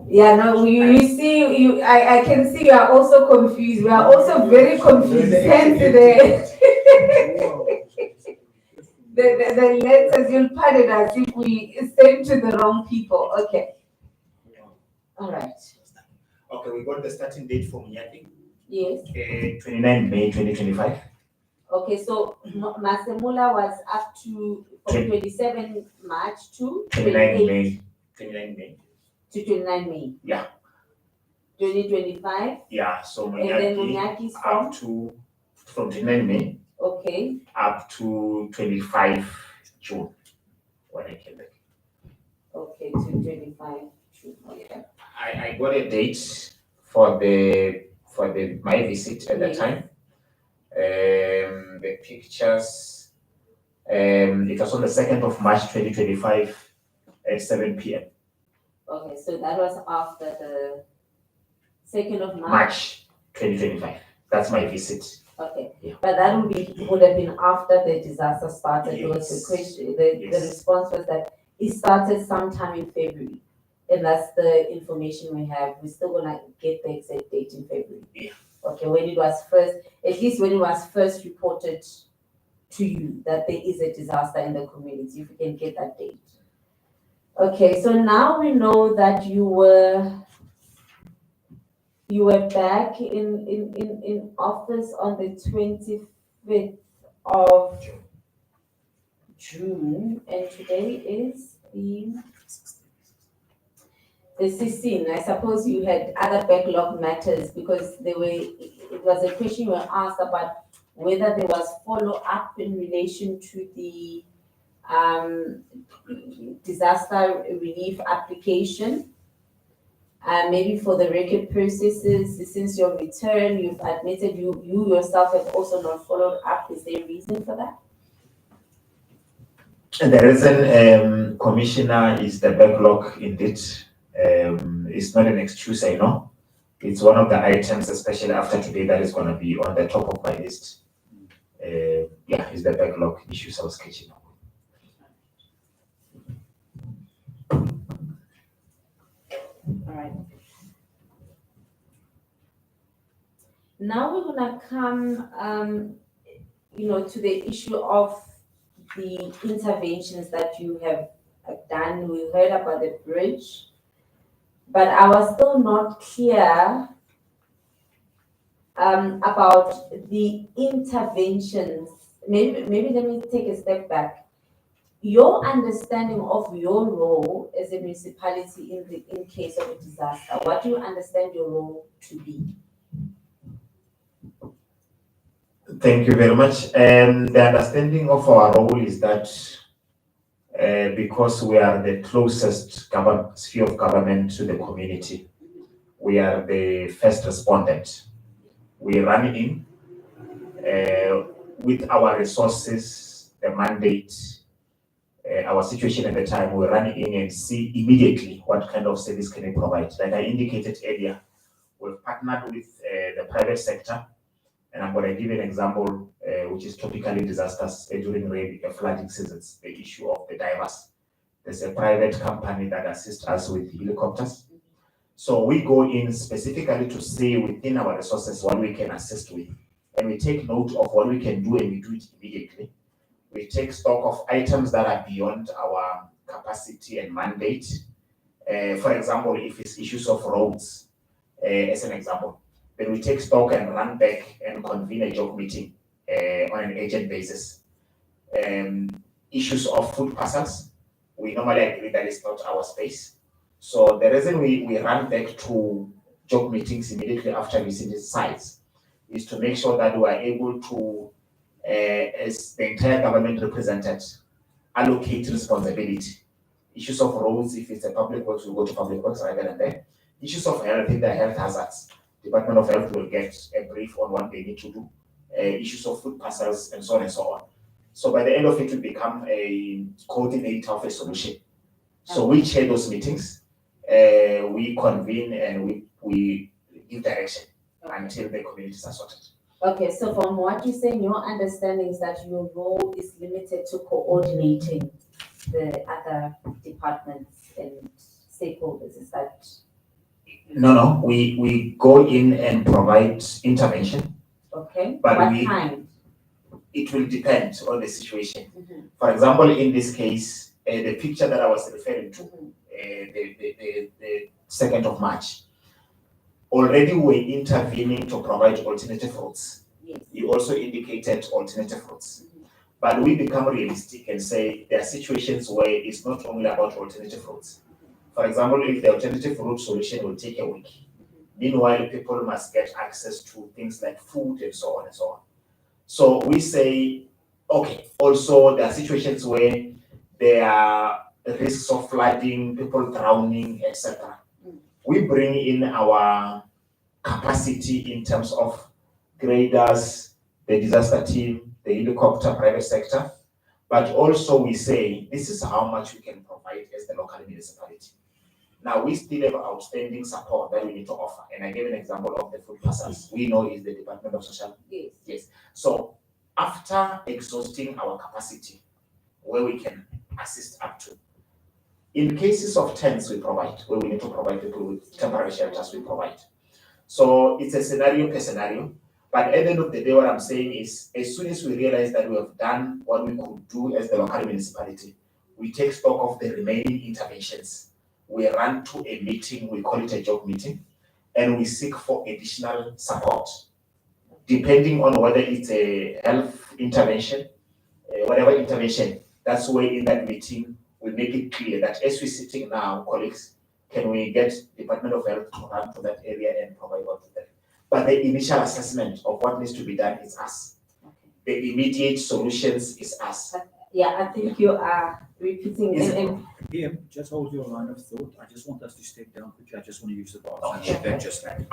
Yeah, no, you see, I can see you are also confused. We are also very confused. Hence the letters, you'll pardon us if we send to the wrong people. Okay. All right. Okay, we got the starting date for Munyaki. Yes. 29 May 2025. Okay, so Masemula was up to from 27 March to 29 May. 29 May. To 29 May. Yeah. 2025. Yeah, so and then Munyaki's up to from 29 May. Okay. Up to 25 June when I came back. Okay, to 25 June. Okay. I got a date for my visit at that time. The pictures, it was on the 2nd of March 2025 at 7 p.m. Okay, so that was after the 2nd of March 2025. That's my visit. Okay, yeah. But that would have been after the disaster started. Yes. Because the question, the response was that it started sometime in February, and that's the information we have. We're still gonna get the exact date in February. Yeah. Okay, when it was first, at least when it was first reported to you that there is a disaster in the community, if you can get that date. Okay, so now we know that you were back in office on the 25th of June, and today is the 16th. I suppose you had other backlog matters because it was a question you were asked about whether there was follow-up in relation to the disaster relief application. Maybe for the record processes, since your return, you've admitted you yourself have also not followed up. Is there a reason for that? The reason, Commissioner, is the backlog indeed. It's not an excuse, I know. It's one of the items, especially after today, that is going to be on the top of my list. Yeah, it's the backlog issues I was catching up. All right. Now we're gonna come, to the issue of the interventions that you have done. We heard about the bridge, but I was still not clear about the interventions. Maybe let me take a step back. Your understanding of your role as a municipality in case of a disaster, what do you understand your role to be? Thank you very much. The understanding of our role is that because we are the closest sphere of government to the community, we are the first respondent. We run in with our resources, the mandate, our situation at the time. We run in and see immediately what kind of service can we provide. Like I indicated earlier, we've partnered with the private sector. And I'm going to give an example, which is topically disasters during flooding seasons, the issue of the divers. There's a private company that assists us with helicopters. So we go in specifically to see within our resources what we can assist with. And we take note of what we can do and we do it immediately. We take stock of items that are beyond our capacity and mandate. For example, if it's issues of roads, as an example, then we take stock and run back and convene a job meeting on an urgent basis. Issues of food parcels, we normally agree that it's not our space. So the reason we run back to job meetings immediately after visiting sites is to make sure that we are able to as the entire government represented, allocate responsibility. Issues of roads, if it's a public works, will go to public works rather than there. Issues of health, if there are health hazards, Department of Health will get a brief on what they need to do. Issues of food parcels and so on and so on. So by the end of it, will become a coordinator of a solution. So we chair those meetings, we convene and we give direction until the communities are sorted. Okay, so from what you're saying, your understanding is that your role is limited to coordinating the other departments and stakeholders, is that? No, we go in and provide intervention. Okay, but what kind? It will depend on the situation. Mhm. For example, in this case, the picture that I was referring to, the 2nd of March, already we're intervening to provide alternative routes. Yes. You also indicated alternative routes. But we become realistic and say there are situations where it's not only about alternative routes. For example, if the alternative route solution will take a week, meanwhile, people must get access to things like food and so on and so on. So we say, okay, also there are situations where there are risks of flooding, people drowning, etc. We bring in our capacity in terms of graders, the disaster team, the helicopter, private sector, but also we say this is how much we can provide as the local municipality. Now we still have outstanding support that we need to offer, and I gave an example of the food parcels. We know is the Department of Social. Yes. So after exhausting our capacity, where we can assist up to, in cases of tents we provide, where we need to provide people with temporary shelters, we provide. So it's a scenario per scenario. But at the end of the day, what I'm saying is, as soon as we realize that we have done what we could do as the local municipality, we take stock of the remaining interventions. We run to a meeting, we call it a job meeting, and we seek for additional support, depending on whether it's a health intervention, whatever intervention. That's where in that meeting, we make it clear that as we're sitting now, colleagues, can we get Department of Health to run to that area and provide what to them? But the initial assessment of what needs to be done is us. Okay. The immediate solutions is us. Yeah, I think you are repeating and Yeah, just hold your line of thought. I just want us to step down quickly. I just want to use the bathroom. Get that just that.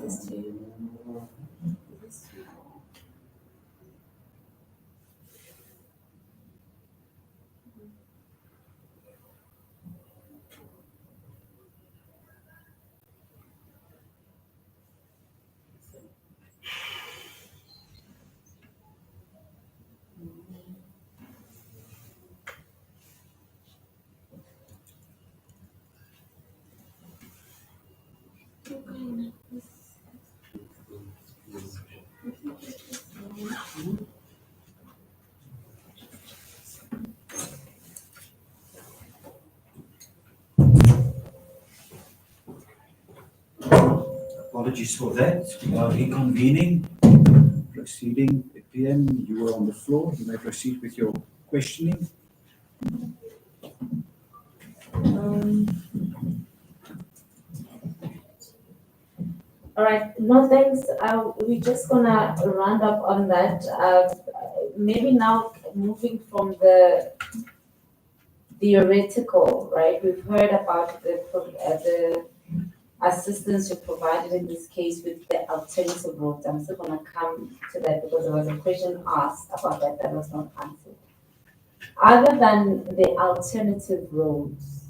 this is to Apologies for that. We are reconvening, proceeding. PM, you were on the floor. You may proceed with your questioning. All right, no thanks. We're just gonna round up on that. Maybe now moving from the theoretical, right? We've heard about the assistance you provided in this case with the alternative route. I'm still gonna come to that because there was a question asked about that was not answered. Other than the alternative roads,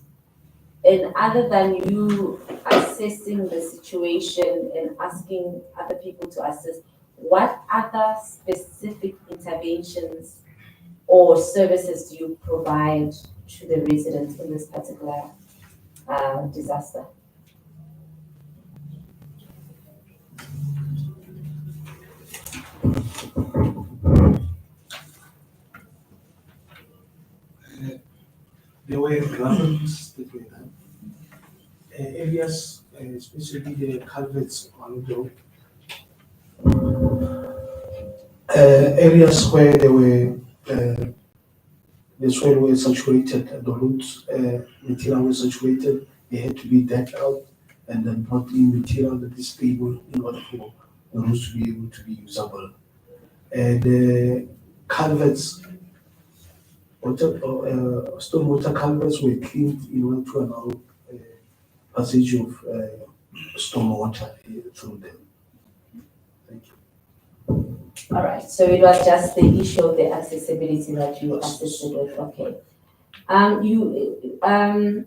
and other than you assessing the situation and asking other people to assist, what other specific interventions or services do you provide to the residents in this particular disaster. There were gravels that were done. Areas, especially the culverts on the road. Areas where there were the soil was saturated, the roots material was saturated, they had to be dug out and then brought in material that is stable in order for the roots to be able to be usable. The culverts, stone water culverts were cleaned in order to allow passage of storm water through them. Thank you. All right, so it was just the issue of the accessibility that you assisted with, okay.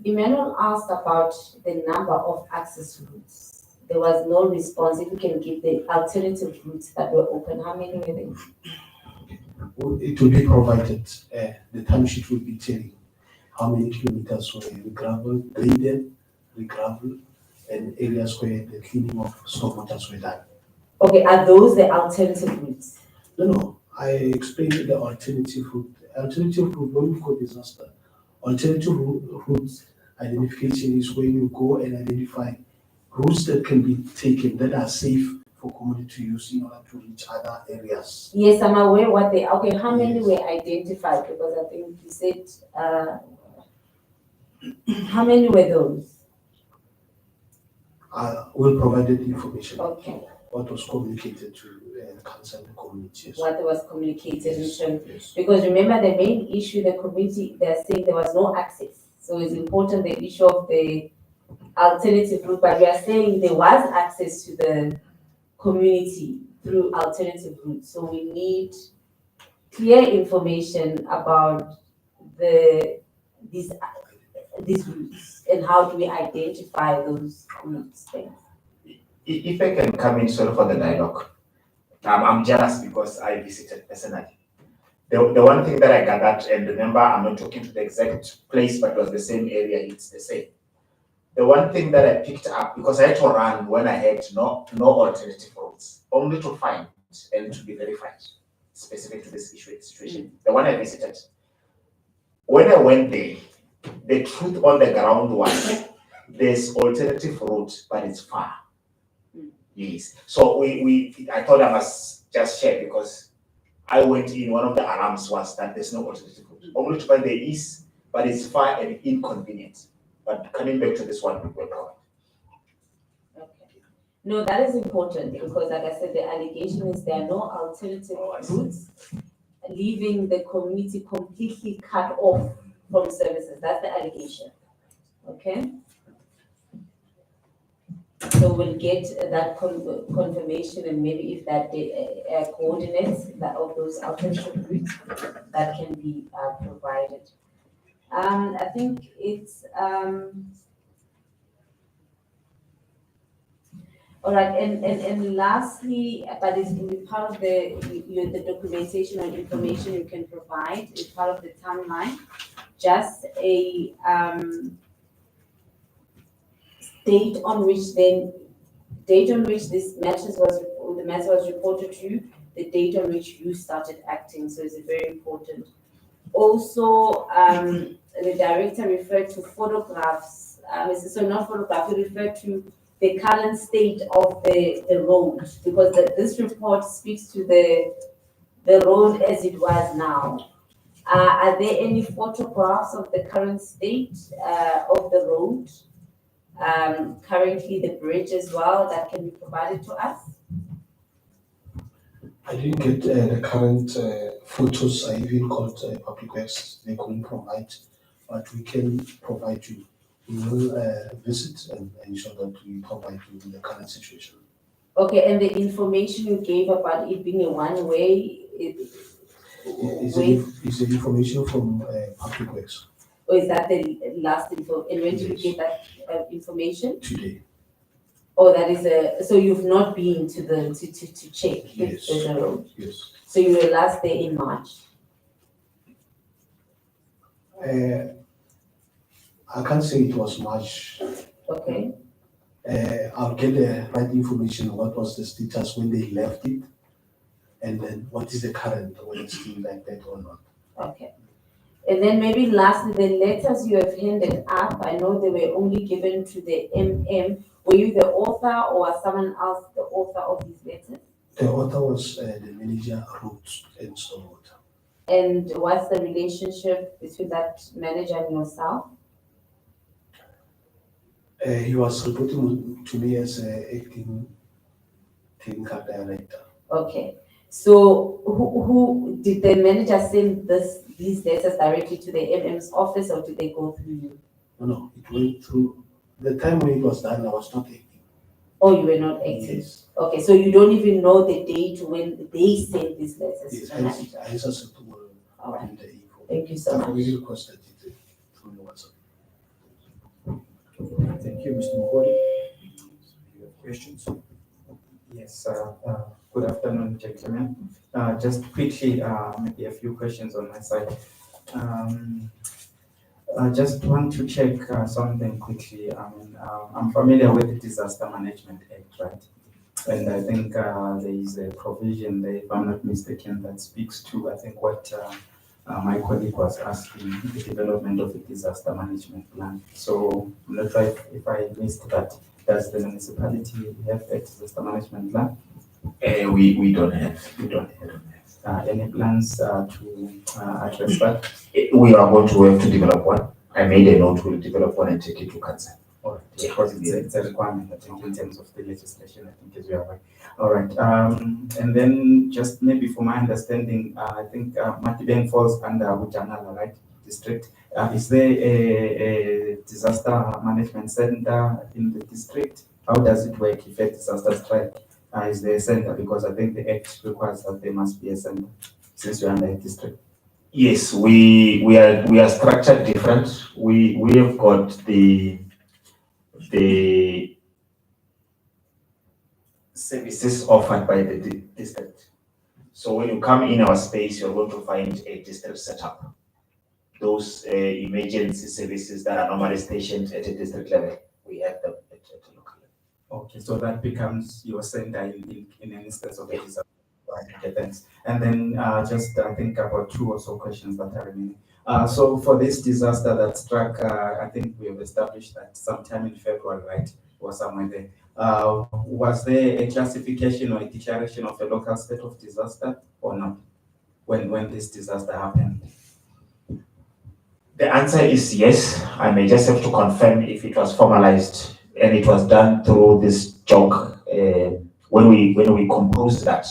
Emmanuel asked about the number of access routes. There was no response. If you can give the alternative routes that were open, how many were there? It will be provided, the timesheet will be telling how many kilometers were gravel, graded, re-gravel, and areas where the cleaning of stormwaters were done. Okay, are those the alternative routes? No, I explained the alternative route. Alternative route, when we call disaster, alternative routes identification is when you go and identify routes that can be taken that are safe for community to use in order to reach other areas. Yes, I'm aware what they, okay, how many were identified? Because I think you said, how many were those? We'll provide the information. Okay. What was communicated to concerned communities. What was communicated, Yes. because remember the main issue, the community, they're saying there was no access. So it's important the issue of the alternative route, but we are saying there was access to the community through alternative routes. So we need clear information about these routes and how do we identify those routes. If I can come in sort of for the dialogue, I'm jealous because I visited personally. The one thing that I gathered, and remember, I'm not talking to the exact place, but it was the same area, it's the same. The one thing that I picked up, because I had to run when I had no alternative routes, only to find and to be verified, specific to this situation. The one I visited, when I went there, the truth on the ground was there's alternative route, but it's far. Yes. So I thought I must just share because I went in, one of the alarms was that there's no alternative route. Only to find there is, but it's far and inconvenient. But coming back to this one, we will cover. Okay. No, that is important because like I said, the allegation is there are no alternative routes, leaving the community completely cut off from services. That's the allegation. Okay. So we'll get that confirmation, and maybe if that coordinates that of those alternative routes that can be provided. I think it's all right, and lastly, but it's in the part of the documentation and information you can provide as part of the timeline, just a date on which this matter was reported to you, the date on which you started acting. So it's very important. Also, the director referred to photographs. So not photographs, he referred to the current state of the road, because this report speaks to the road as it was now. Are there any photographs of the current state of the road? Currently the bridge as well that can be provided to us? I didn't get the current photos. I even called Public Works. They couldn't provide, but we can provide you. We will visit and ensure that we provide you with the current situation. Okay, and the information you gave about it being a one-way, is the information from Public Works. Or is that the last info? And when did you get that information? Today. Oh, that is so you've not been to check if there's a road? Yes. So you were last there in March? I can't say it was much. Okay, I'll get the right information on what was the status when they left it, and then what is the current, whether it's still like that or not. okay. And then maybe lastly, the letters you have handed up, I know they were only given to the MM. Were you the author or was someone else the author of these letters? The author was the manager, Roots and Stormwater. And what's the relationship between that manager and yourself? He was reporting to me as acting technical director. Okay, so who did the manager send these letters directly to the MM's office or did they go through you? No, it went through, the time when it was done, I was not acting. Oh, you were not acting? Yes. Okay, so you don't even know the date when they sent these letters Yes, to the manager? I answered tomorrow. All right. In the info. Thank you so I've much. already requested it through the WhatsApp. Thank you, Mr. Mokodi. You have questions? Yes, good afternoon, gentlemen. Just quickly, maybe a few questions on my side. I just want to check something quickly. I mean, I'm familiar with the Disaster Management Act, right? And I think there is a provision there, if I'm not mistaken, that speaks to, I think, what my colleague was asking, the development of a disaster management plan. So I'm not sure if I missed that. Does the municipality have a disaster management plan? We don't have. We don't have. Any plans to address that? We are going to have to develop one. I made a note, we'll develop one and take it to council. All right, because it's a requirement, I think, in terms of the legislation, I think, as we are right. All right, and then just maybe for my understanding, I think Madibeng falls under Bujanala, right, district. Is there a disaster management center in the district? How does it work if a disaster strike? Is there a center? Because I think the act requires that there must be a center, since you're under a district. Yes, we are structured different. We have got the services offered by the district. So when you come in our space, you're going to find a district setup. Those emergency services that are normally stationed at a district level, we have them at the local level. Okay, so that becomes your center in an instance of a disaster. Right, okay, thanks. And then just I think about 2 or so questions that are remaining. So for this disaster that struck, I think we have established that sometime in February, right, or somewhere there. Was there a classification or a declaration of a local state of disaster or not when this disaster happened? The answer is yes. I may just have to confirm if it was formalized, and it was done through this joke. When we composed that,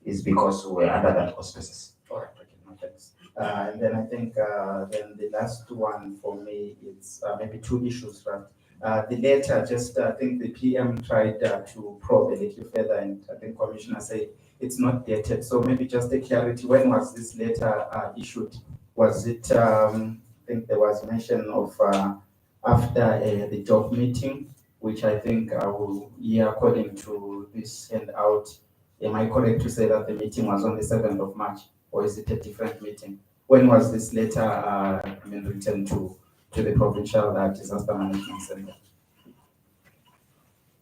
is because we were under that auspices. All right, okay, no, thanks. And then I think then the last one for me is maybe 2 issues, right? The letter, just I think the PM tried to probe a little further, and I think Commissioner said it's not dated. So maybe just a clarity, when was this letter issued? Was it, I think there was mention of after the job meeting, which I think I will hear according to this handout. Am I correct to say that the meeting was on the 7th of March, or is it a different meeting? When was this letter written to the Provincial Disaster Management Center?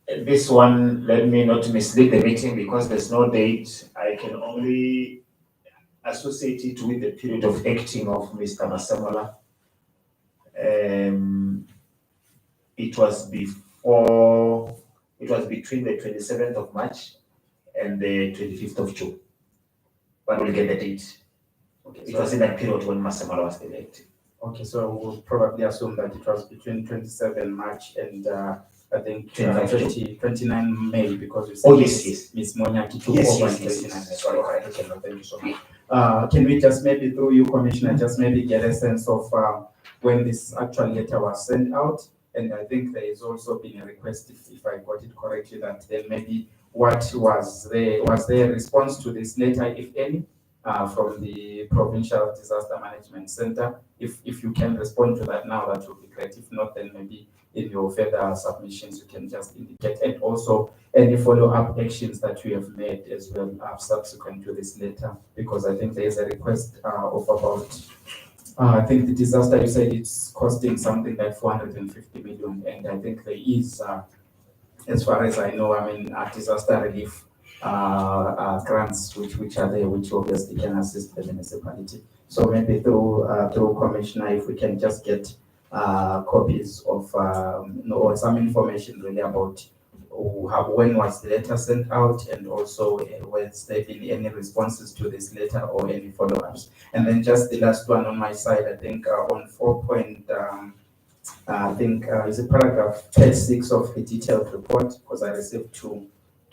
This one, let me not mislead the meeting because there's no date. I can only associate it with the period of acting of Mr. Masemola. It was between the 27th of March and the 25th of June. But we'll get the date. Okay, it was in that period when Masemola was elected. Okay, so we'll probably assume that it was between 27 March and I think 29 May, because you said Ms. Monyaki took over in 29. Sorry, okay, no, thank you so much. Can we just maybe, through you, Commissioner, just maybe get a sense of when this actual letter was sent out? And I think there has also been a request, if I got it correctly, that then maybe what was there a response to this letter, if any, from the Provincial Disaster Management Center? If you can respond to that now, that would be great. If not, then maybe in your further submissions, you can just indicate, and also any follow-up actions that you have made as well subsequent to this letter, because I think there is a request of about I think the disaster, you said it's costing something like 450 million, and I think there is, as far as I know, I mean, disaster relief grants which are there, which obviously can assist the municipality. So maybe through Commissioner, if we can just get copies of or some information really about when was the letter sent out, and also was there been any responses to this letter or any follow-ups. And then just the last one on my side, I think on 4 point, I think is a paragraph 36 of the detailed report, because I received two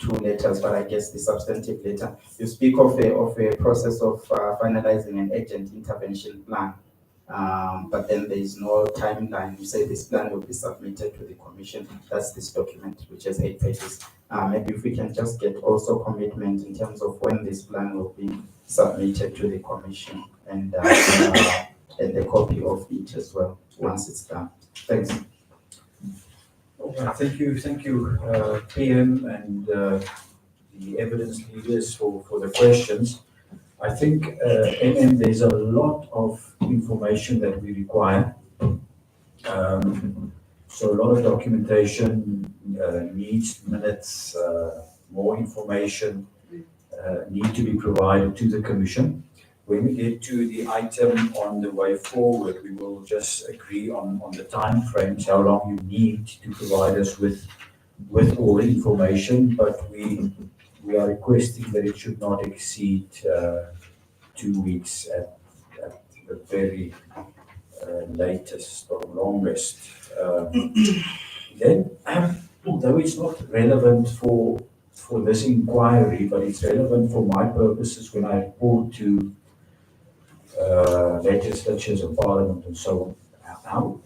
letters, but I guess the substantive letter. You speak of a process of finalizing an urgent intervention plan. But then there is no timeline. You say this plan will be submitted to the commission. That's this document, which has 8 pages. Maybe if we can just get also commitment in terms of when this plan will be submitted to the commission, and a copy of it as well once it's done. Thanks. All right, thank you, PM and the evidence leaders for the questions. I think, and there's a lot of information that we require. So a lot of documentation needs minutes, more information need to be provided to the commission. When we get to the item on the way forward, we will just agree on the time frames, how long you need to provide us with all the information, but we are requesting that it should not exceed 2 weeks at the very latest or longest. Then, although it's not relevant for this inquiry, but it's relevant for my purposes when I report to legislatures and parliament and so on.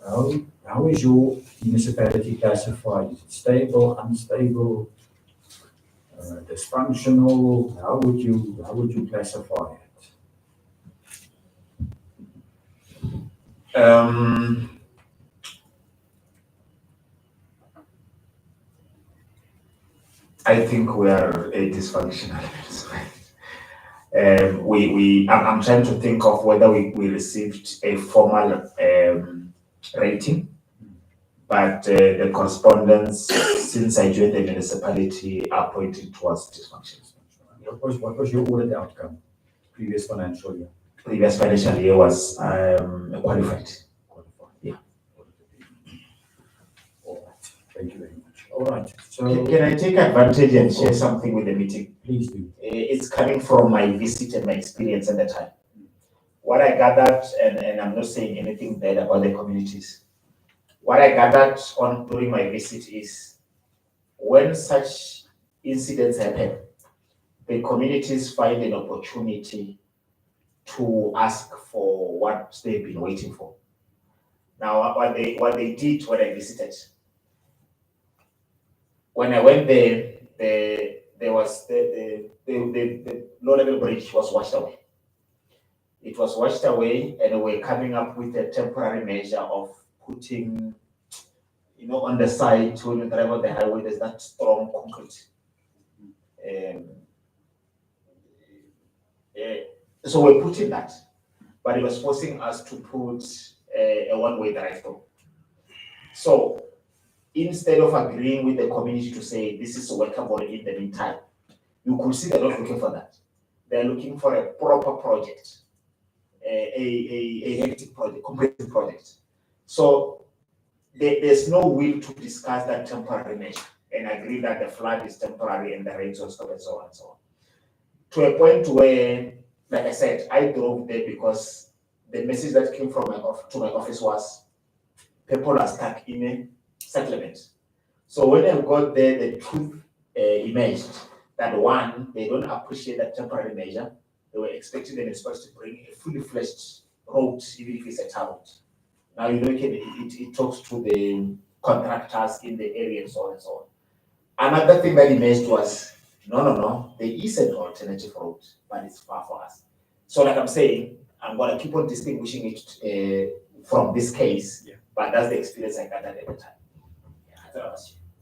How is your municipality classified? Is it stable, unstable, dysfunctional? How would you classify it? I think we are a dysfunctional. I'm trying to think of whether we received a formal rating, but the correspondence since I joined the municipality are pointing towards dysfunction. What was your audit outcome? Previous financial year? Previous financial year was qualified. Yeah. All right. Thank you very much. All right. So can I take advantage and share something with the meeting? Please do. It's coming from my visit and my experience at the time. What I gathered, and I'm not saying anything bad about the communities. What I gathered during my visit is when such incidents happen, the communities find an opportunity to ask for what they've been waiting for. Now, what they did when I visited, when I went there, there was the low-level bridge was washed away. It was washed away, and we're coming up with a temporary measure of putting, on the side when you drive on the highway, there's that strong concrete. So we're putting that, but it was forcing us to put a one-way drive-through. So instead of agreeing with the community to say this is workable in the meantime, you could see they're not looking for that. They're looking for a proper project, a hectic project, comprehensive project. So there's no will to discuss that temporary measure and agree that the flood is temporary and the rains will stop and so on and so on. To a point where, like I said, I drove there because the message that came from to my office was people are stuck in a settlement. So when I got there, the truth emerged that one, they don't appreciate that temporary measure. They were expecting the municipality to bring a fully fledged road, even if it's a town. Now it talks to the contractors in the area and so on and so on. Another thing that emerged was no, there is an alternative road, but it's far for us. So like I'm saying, I'm gonna keep on distinguishing it from this case, but that's the experience I got at the time.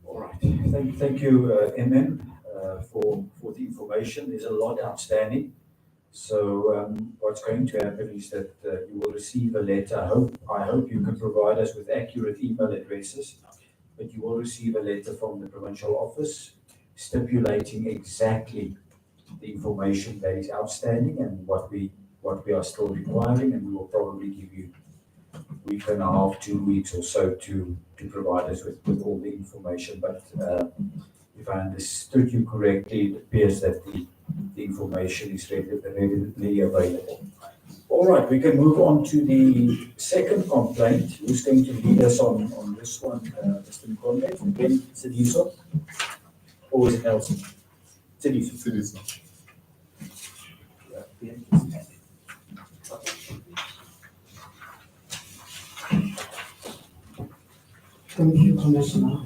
All right. Thank you, MM, for the information. There's a lot outstanding. So what's going to happen is that you will receive a letter. I hope you can provide us with accurate email addresses, but you will receive a letter from the provincial office stipulating exactly the information that is outstanding and what we are still requiring, and we will probably give you a week and a half, 2 weeks or so to provide us with all the information. But if I understood you correctly, it appears that the information is readily available. All right, we can move on to the second complaint. Who's going to lead us on this one, Mr. Mkonde? Again, Sidiso? Or is it Nelson? Sidiso. Thank you, Commissioner.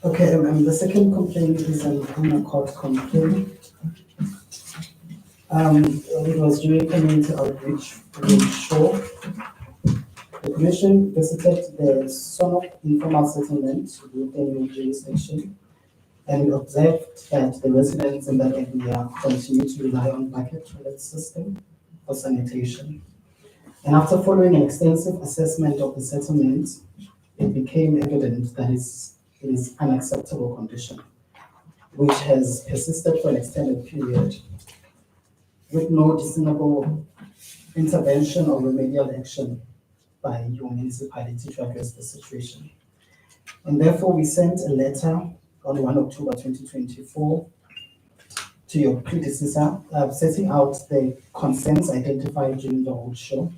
Okay, the second complaint is an court complaint. It was during community outreach show. The commission visited the Sonok informal settlement within the jurisdiction, and we observed that the residents in that area continue to rely on bucket toilet system for sanitation. And after following an extensive assessment of the settlement, it became evident that it is unacceptable condition, which has persisted for an extended period with no discernible intervention or remedial action by your municipality to address the situation. And therefore, we sent a letter on 1 October 2024 to your predecessor, setting out the concerns identified during the roadshow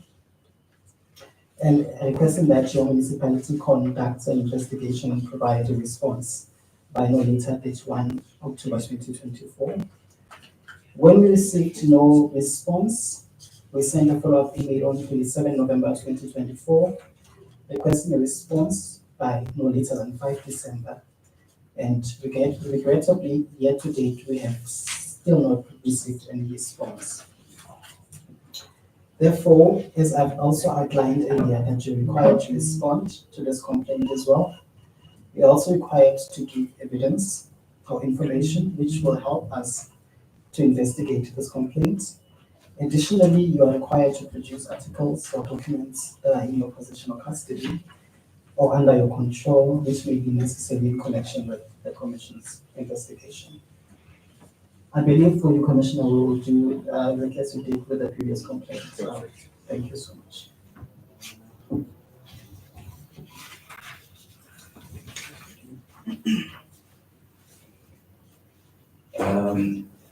and requesting that your municipality conduct an investigation and provide a response by no later than 1 October 2024. When we received no response, we sent a follow-up email on 27 November 2024, requesting a response by no later than 5 December. And regrettably, yet to date, we have still not received any response. Therefore, as I've also outlined earlier, that you're required to respond to this complaint as well. You're also required to give evidence or information which will help us to investigate this complaint. Additionally, you are required to produce articles or documents that are in your possession or custody or under your control, which may be necessary in connection with the Commission's investigation. I believe for you, Commissioner, we will do like as we did with the previous complaint. So, thank you so much.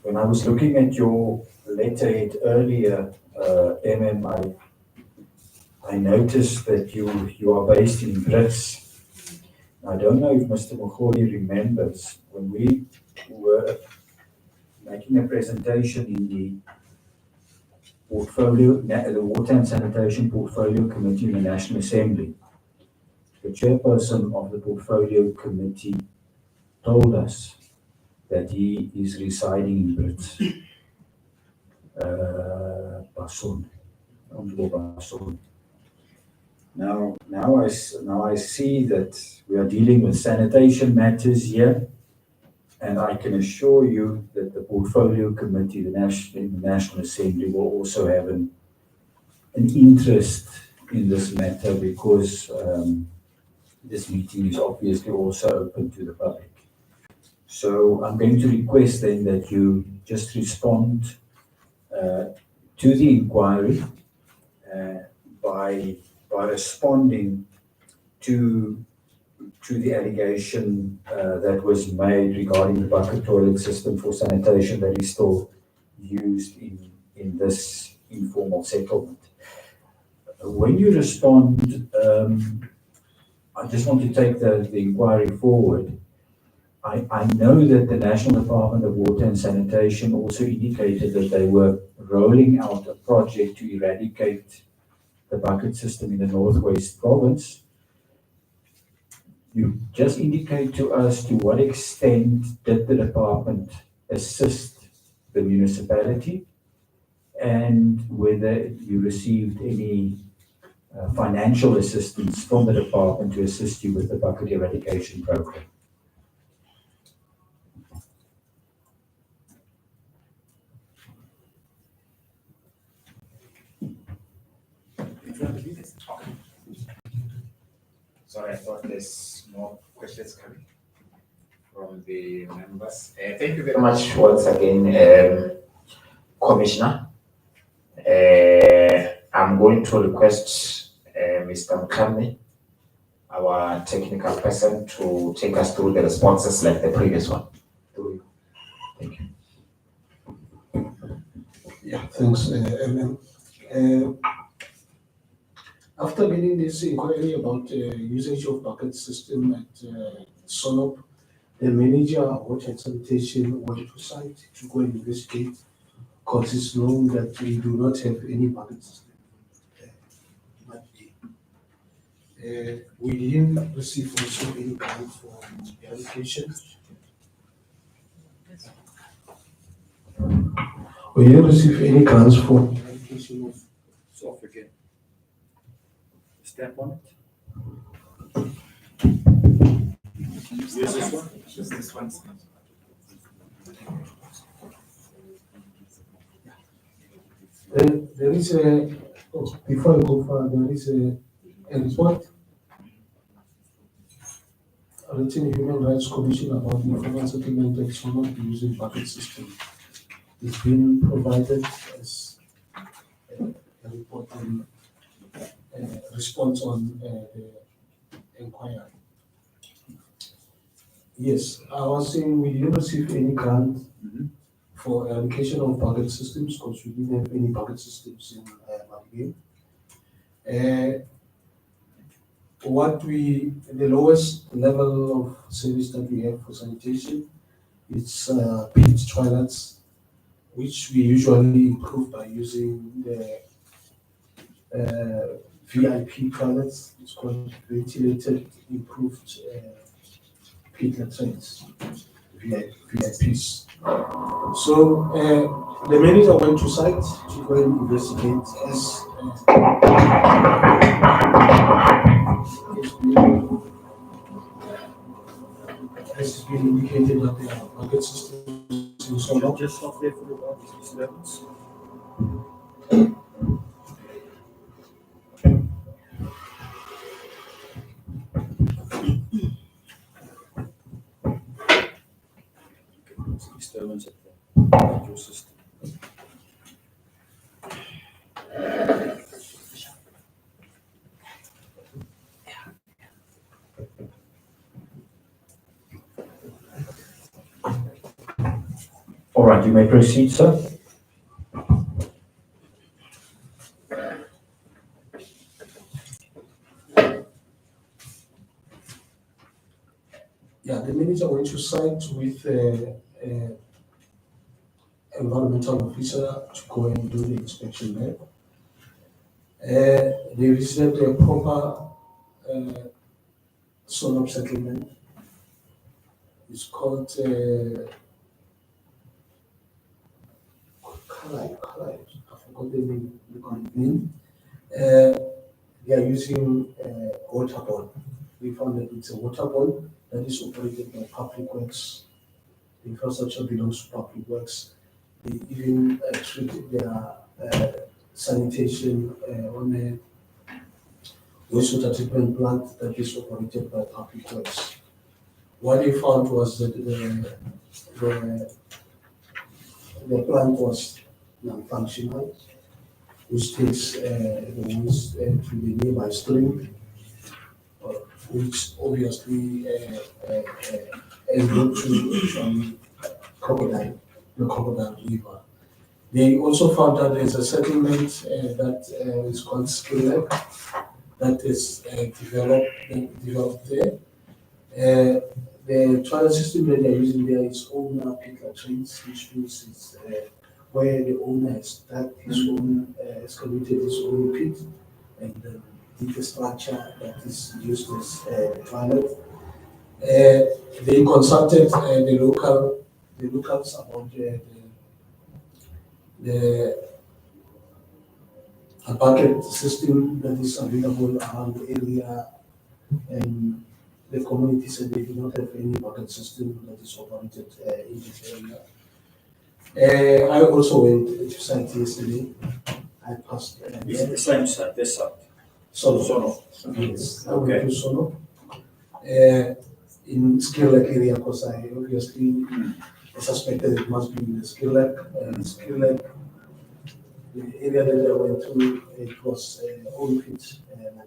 When I was looking at your letterhead earlier, I noticed that you are based in Brits. I don't know if Mr. Mogoli remembers when we were making a presentation in the Water and Sanitation Portfolio Committee in the National Assembly. The chairperson of the Portfolio Committee told us that he is residing in Brits. Basson. Now I see that we are dealing with sanitation matters here, and I can assure you that the Portfolio Committee, in the National Assembly, will also have an interest in this matter because this meeting is obviously also open to the public. So I'm going to request then that you just respond to the inquiry by responding to the allegation that was made regarding the bucket toilet system for sanitation that is still used in this informal settlement. When you respond, I just want to take the inquiry forward. I know that the National Department of Water and Sanitation also indicated that they were rolling out a project to eradicate the bucket system in the Northwest Province. You just indicate to us to what extent did the department assist the municipality and whether you received any financial assistance from the department to assist you with the bucket eradication program. Sorry, I thought there's more questions coming from the members. Thank you very much once again, Commissioner. I'm going to request Mr. Mkami, our technical person, to take us through the responses like the previous one. Thank you. Yeah, thanks, MM. After getting this inquiry about usage of bucket system at Sonop, the manager of water and sanitation went to site to go and investigate, because it's known that we do not have any bucket system. We didn't receive also any grant for eradication. We didn't receive any grants for eradication of South again. Step on it. Where's this one? Just this one. There is a, before I go further, there is a report, written Human Rights Commission about informal settlement that should not be using bucket system. It's been provided as a report and response on the inquiry. Yes, I was saying we didn't receive any grant for eradication of bucket systems because we didn't have any bucket systems in Madibeng. The lowest level of service that we have for sanitation is pit toilets, which we usually improve by using the VIP toilets. It's called ventilated improved pit latrines, VIPs. So the manager went to site to go and investigate as it's been indicated that there are bucket systems in Sonop. Just stop there for a while, these levels. Disturbance at your system. All right, you may proceed, sir. Yeah, the manager went to site with environmental officer to go and do the inspection there. They visited a proper Sonop settlement. It's called I forgot the name. They are using water board. We found that it's a water board that is operated by Public Works. The infrastructure belongs to Public Works. They even treat their sanitation on a wastewater treatment plant that is operated by Public Works. What they found was that the plant was non-functional, which takes the waste to the nearby stream, which obviously enrolled to the crocodile river. They also found that there's a settlement that is called Skillet that is developed there. The toilet system that they're using there is owner pit latrines, which means it's where the owner has dug his own, excavated his own pit, and did the structure that is used as toilet. They consulted the locals about the a bucket system that is available around the area, and the community said they do not have any bucket system that is operated in this area. I also went to site yesterday. I passed. Is it the same site, this site? Sono. Yes, I went to Sono. In Skill Lake area, because I obviously suspected it must be in the Skill Lake. Skill Lake, the area that I went to, it was old pit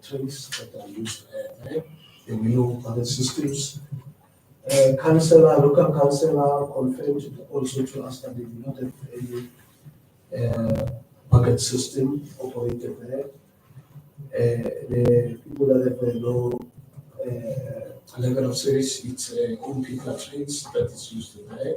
trains that are used there. There were no other systems. Local councillor confirmed also to us that they do not have any bucket system operated there. The people that have a low level of service, it's own people trains that is used there.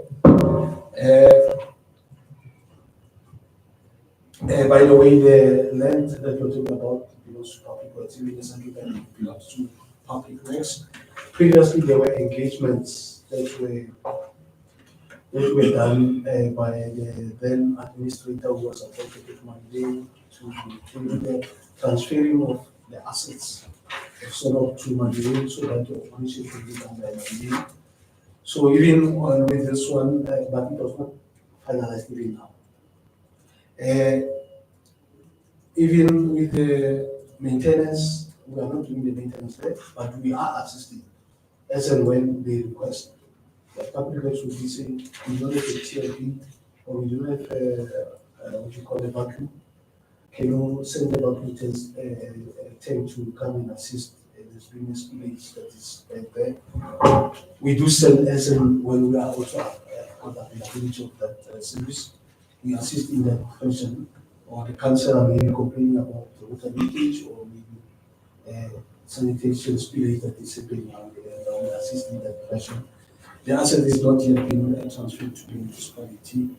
By the way, the land that you're talking about belongs to public works, even the central bank belongs to public works. Previously, there were engagements that were done by the then administrator who was appointed with Madibeng to do the transferring of the assets of Sonop to Madibeng so that the operation could be done by Madibeng. So even with this one, but it was not finalized even now. Even with the maintenance, we are not doing the maintenance there, but we are assisting as and when they request. The public works will be saying, we don't have a TLP, or we don't have what you call a vacuum. Can you send the vacuum tank to come and assist this business place that is there? We do send as and when we are also on the availability of that service. We assist in that question, or the councillor may be complaining about the water leakage or maybe sanitation spillage that is happening around there. We assist in that question. The asset is not yet been transferred to the municipality.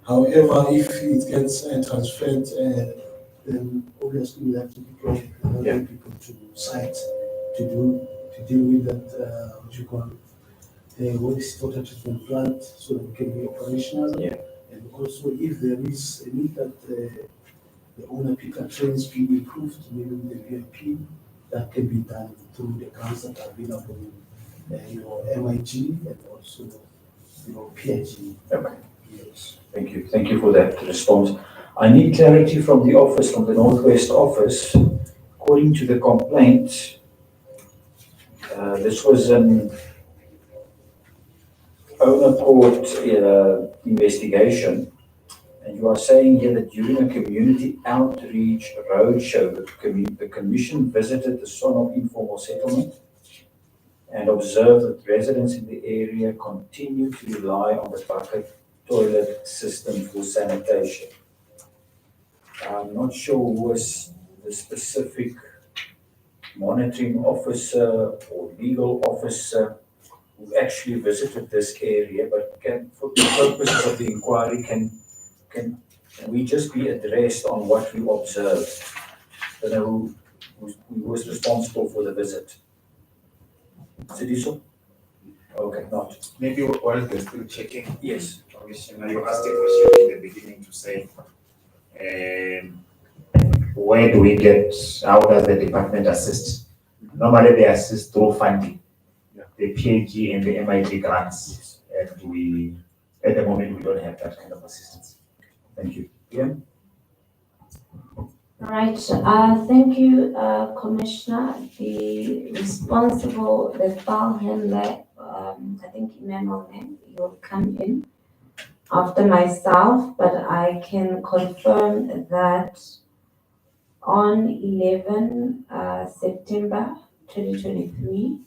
However, if it gets transferred, then obviously we have to deploy another people to site to deal with that, what you call the wastewater treatment plant, so that it can be operational. Yeah. And also, if there is a need that the owner picker trains be improved, maybe with the VIP, that can be done through the grants that are available in your MIG and also your PIG. Okay. Yes. Thank you. Thank you for that response. I need clarity from the office, from the Northwest office. According to the complaint, this was an owner court investigation, and you are saying here that during a community outreach roadshow, the commission visited the Sonop informal settlement and observed that residents in the area continue to rely on the bucket toilet system for sanitation. I'm not sure who was the specific monitoring officer or legal officer who actually visited this area, but for the purposes of the inquiry, can we just be addressed on what we observed? I don't know who was responsible for the visit. Sidiso? Okay, not. Maybe while they're still checking. Yes. Commissioner, you asked a question in the beginning to say, where do we get, how does the department assist? Normally they assist through funding, the PAG and the MIT grants, and at the moment, we don't have that kind of assistance. Thank you. Yeah. Right, thank you, Commissioner. The responsible, the file handler, I think Emmanuel, you'll come in after myself, but I can confirm that on 11 September 2023,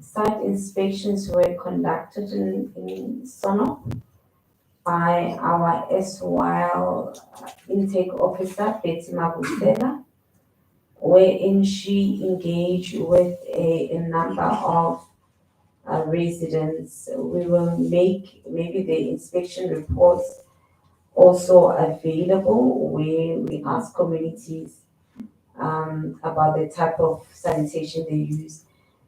site inspections were conducted in Sonop by our SWILE intake officer, Betty Mabusela, wherein she engaged with a number of residents. We will make maybe the inspection reports also available, where we ask communities about the type of sanitation they use.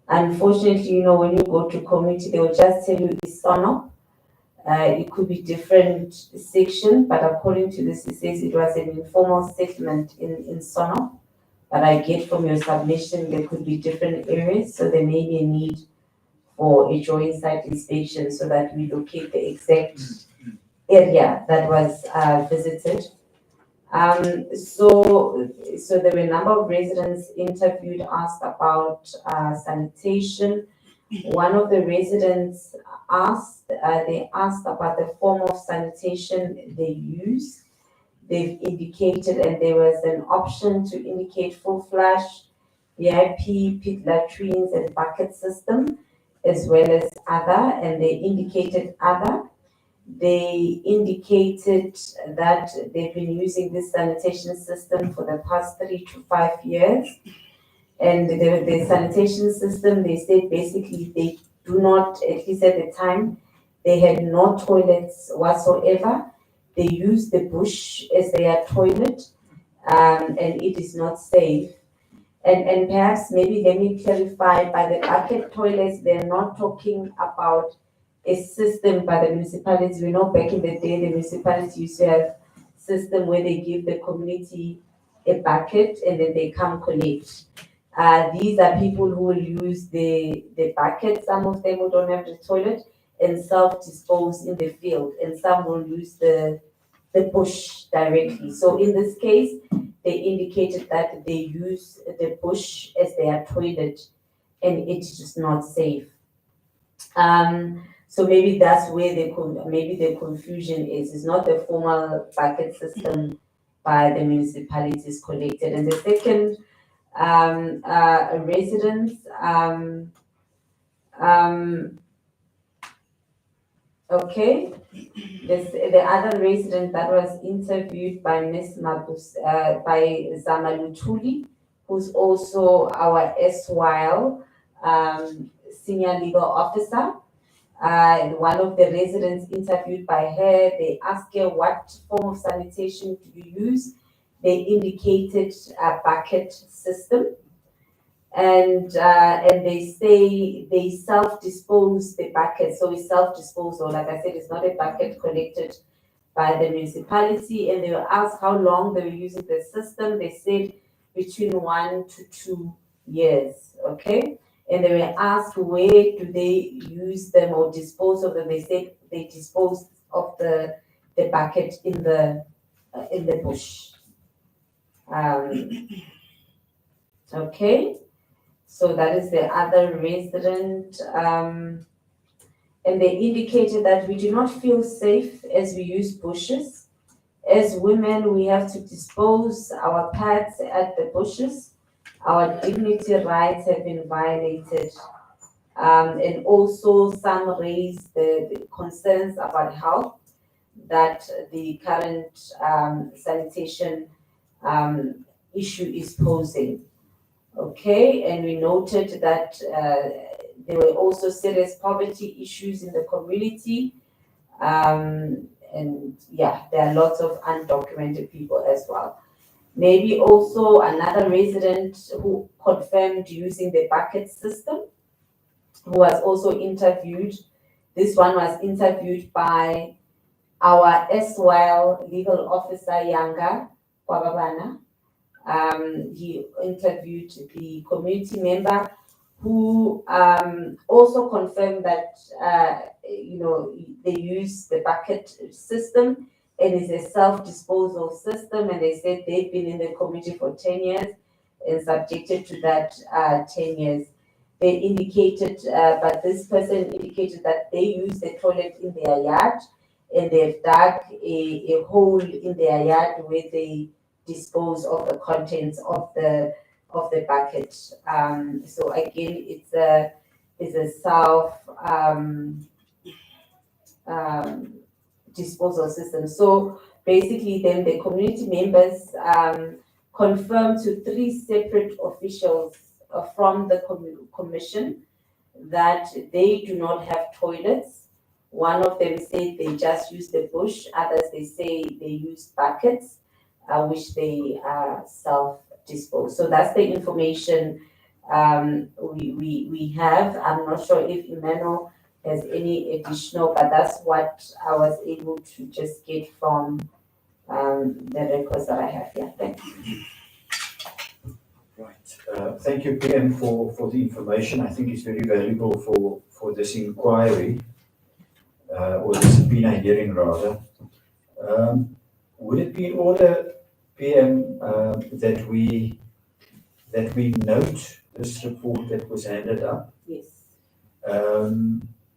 Unfortunately, when you go to community, they will just tell you it's Sonop. It could be different section, but according to this, it says it was an informal settlement in Sono. But I get from your submission, there could be different areas, so there may be a need for a joint site inspection so that we locate the exact area that was visited. So there were a number of residents interviewed, asked about sanitation. One of the residents they asked about the form of sanitation they use. They've indicated, and there was an option to indicate full flush, VIP, pit latrines, and bucket system, as well as other, and they indicated other. They indicated that they've been using this sanitation system for the past 3 to 5 years. And the sanitation system, they said basically they do not, at least at the time, they had no toilets whatsoever. They use the bush as their toilet, and it is not safe. And perhaps maybe let me clarify, by the bucket toilets, they're not talking about a system by the municipality. We know back in the day, the municipality used to have system where they give the community a bucket and then they come collect. These are people who will use the bucket, some of them who don't have the toilet, and self-dispose in the field, and some will use the bush directly. So in this case, they indicated that they use the bush as their toilet, and it is not safe. So maybe that's where the confusion is. It's not the formal bucket system by the municipalities collected. And the second residents, okay. The other resident that was interviewed by Ms. by Zamalutuli, who's also our SWILE senior legal officer. One of the residents interviewed by her, they asked her what form of sanitation do you use. They indicated a bucket system. And they say they self-dispose the bucket. So it's self-disposal. Like I said, it's not a bucket collected by the municipality. And they were asked how long they were using the system. They said between 1 to 2 years. Okay. And they were asked where do they use them or dispose of them. They said they dispose of the bucket in the bush. Okay. So that is the other resident. And they indicated that we do not feel safe as we use bushes. As women, we have to dispose our pads at the bushes. Our dignity rights have been violated. And also some raise the concerns about health that the current sanitation issue is posing. Okay, and we noted that there were also serious poverty issues in the community. And yeah, there are lots of undocumented people as well. Maybe also another resident who confirmed using the bucket system, who was also interviewed. This one was interviewed by our SWILE legal officer, Yanga Kwababana. He interviewed the community member who also confirmed that they use the bucket system and it's a self-disposal system, and they said they've been in the community for 10 years and subjected to that 10 years. They indicated, but this person indicated that they use the toilet in their yard and they've dug a hole in their yard where they dispose of the contents of the bucket. So again, it's a self disposal system. So basically, then the community members confirmed to 3 separate officials from the commission that they do not have toilets. One of them said they just use the bush. Others, they say they use buckets, which they self-dispose. So that's the information we have. I'm not sure if Emmanuel has any additional, but that's what I was able to just get from the records that I have here. Thank you. Right. Thank you, PM, for the information. I think it's very valuable for this inquiry, or the subpoena hearing rather. Would it be in order, PM, that we note this report that was handed up? Yes.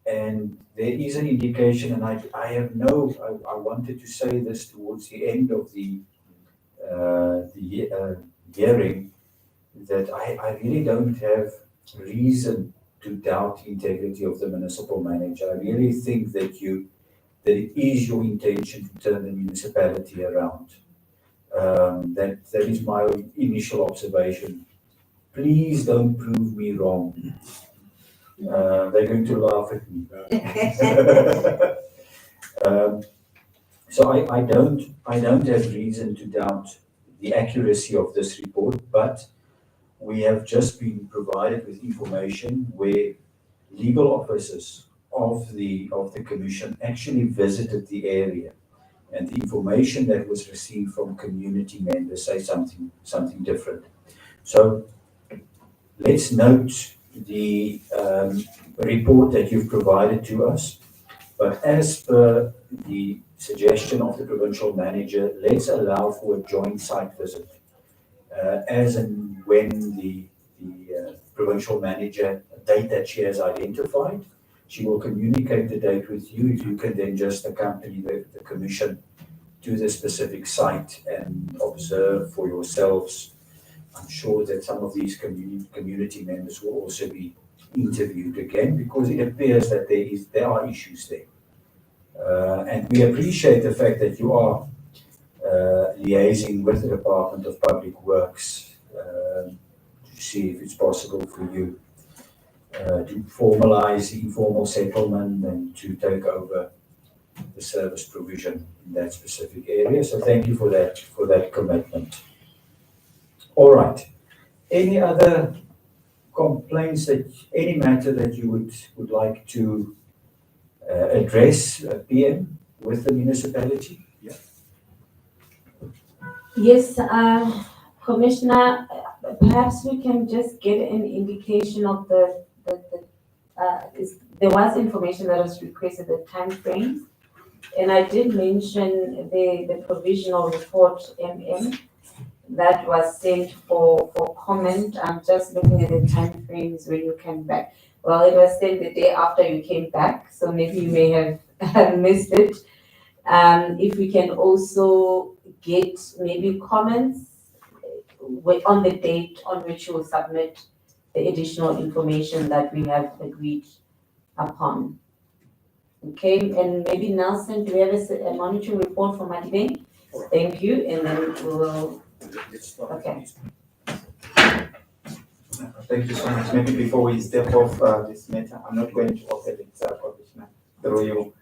And there is an indication, and I wanted to say this towards the end of the hearing, that I really don't have reason to doubt the integrity of the municipal manager. I really think that it is your intention to turn the municipality around. That is my initial observation. Please don't prove me wrong. They're going to laugh at me. So I don't have reason to doubt the accuracy of this report, but we have just been provided with information where legal officers of the commission actually visited the area, and the information that was received from community members say something different. So let's note the report that you've provided to us, but as per the suggestion of the provincial manager, let's allow for a joint site visit. As and when the provincial manager, a date that she has identified, she will communicate the date with you. If you can then just accompany the commission to the specific site and observe for yourselves. I'm sure that some of these community members will also be interviewed again, because it appears that there are issues there. And we appreciate the fact that you are liaising with the Department of Public Works to see if it's possible for you to formalize the informal settlement and to take over the service provision in that specific area. So thank you for that commitment. All right. Any other complaints, any matter that you would like to address, PM, with the municipality? Yeah. Yes, Commissioner, perhaps we can just get an indication of there was information that was requested, the timeframes, and I did mention the provisional report, that was sent for comment. I'm just looking at the timeframes when you came back. Well, it was sent the day after you came back, so maybe you may have missed it. If we can also get maybe comments on the date on which you will submit the additional information that we have agreed upon. Okay, and maybe Nelson, do we have a monitoring report from Madibeng? Thank you, and then we will. Okay. Thank you so much. Maybe before we step off this matter, I'm not going to open it, Commissioner, through you.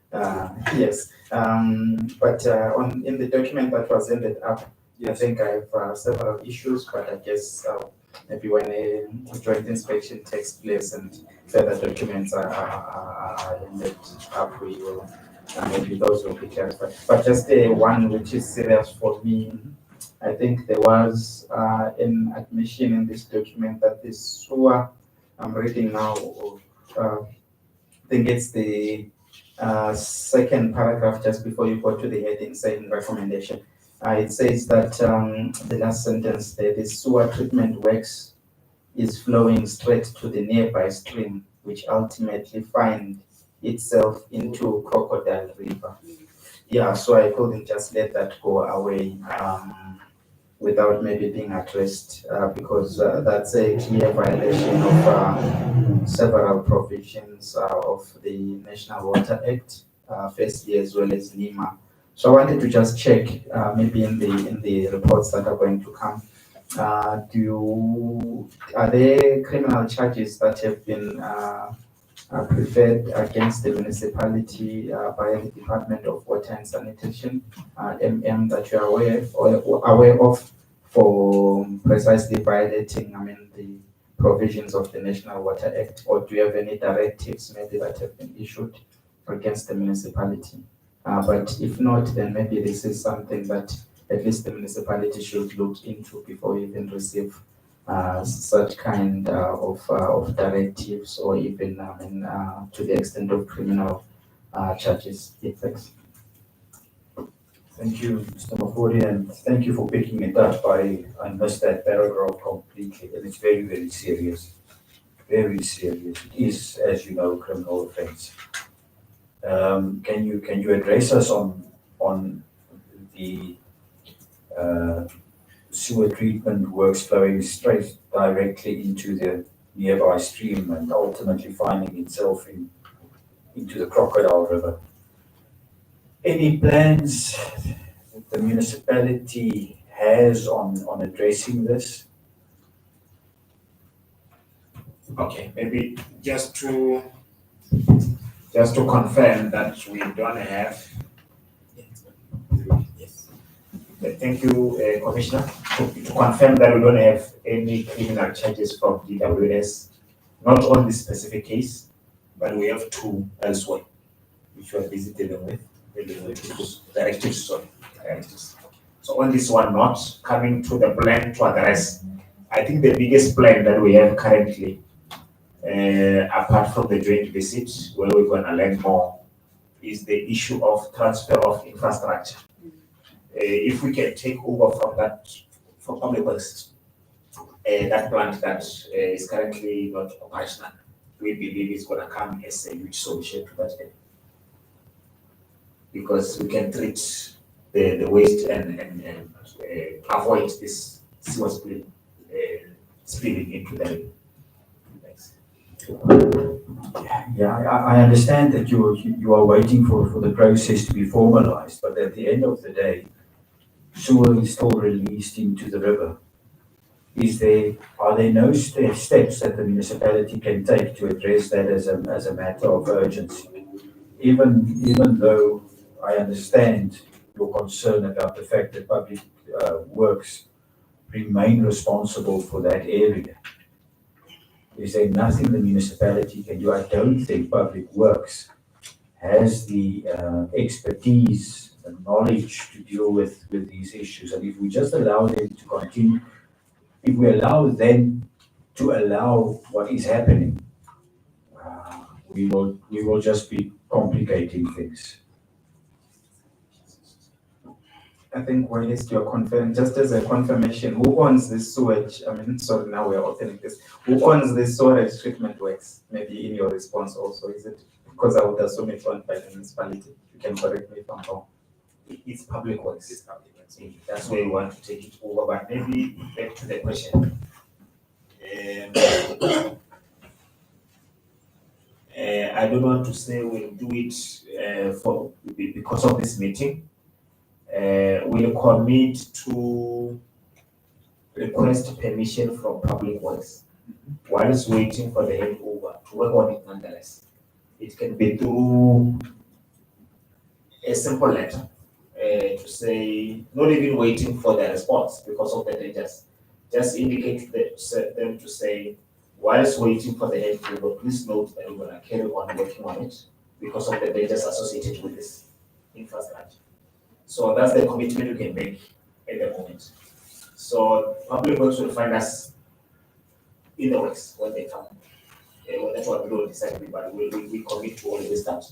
Yes, but in the document that was ended up, I think I have several issues, but I guess maybe when a joint inspection takes place and further documents are ended up, we will maybe those will be clarified. But just one which is serious for me, I think there was an admission in this document that the sewer, I'm reading now, I think it's the second paragraph just before you go to the heading saying recommendation. It says that the last sentence there, the sewer treatment works is flowing straight to the nearby stream, which ultimately finds itself into Crocodile River. Yeah, so I couldn't just let that go away without maybe being addressed, because that's a clear violation of several provisions of the National Water Act, firstly, as well as NEMA. So I wanted to just check, maybe in the reports that are going to come, are there criminal charges that have been preferred against the municipality by the Department of Water and Sanitation, that you are aware of for precisely violating, the provisions of the National Water Act, or do you have any directives maybe that have been issued against the municipality? But if not, then maybe this is something that at least the municipality should look into before we even receive such kind of directives, or even to the extent of criminal charges. Thanks. Thank you, Mr. Mahori, and thank you for picking it up. I missed that paragraph completely, and it's very, very serious. Very serious. It is, as you know, a criminal offence. Can you address us on the sewer treatment works flowing straight directly into the nearby stream and ultimately finding itself into the Crocodile River? Any plans that the municipality has on addressing this? Okay, maybe just to confirm that we don't have. Yes. Thank you, Commissioner. To confirm that we don't have any criminal charges from DWS, not on this specific case, but we have two elsewhere, which we are busy dealing with. Directives. So on this one, not coming to the plan to address. I think the biggest plan that we have currently, apart from the joint visit, where we're going to learn more, is the issue of transfer of infrastructure. If we can take over from that, from public works, that plant that is currently not operational, we believe it's going to come as a huge solution to that area. Because we can treat the waste and avoid this sewer spilling into the river. Yeah, I understand that you are waiting for the process to be formalized, but at the end of the day, sewer is still released into the river. Are there no steps that the municipality can take to address that as a matter of urgency? Even though I understand your concern about the fact that public works remain responsible for that area, is there nothing the municipality can do? I don't think public works has the expertise and knowledge to deal with these issues. And if we just allow them to continue, if we allow them to allow what is happening, we will just be complicating things. I think while you're confirming, just as a confirmation, who owns this sewage? I mean, sorry, now we're opening this. Who owns this sewage treatment works? Maybe in your response also, is it? Because I would assume it's owned by the municipality. You can correct me if I'm wrong. It's public works. It's public works. That's where we want to take it over. But maybe back to the question. I don't want to say we'll do it because of this meeting. We'll commit to request permission from public works whilst waiting for the handover to work on it nonetheless. It can be through a simple letter to say, not even waiting for the response because of the dangers. Just indicate them to say, whilst waiting for the handover, please note that we're going to carry on working on it because of the dangers associated with this infrastructure. So that's the commitment we can make at the moment. So public works will find us in the works when they come. That's what we don't decide, but we commit to all this stuff.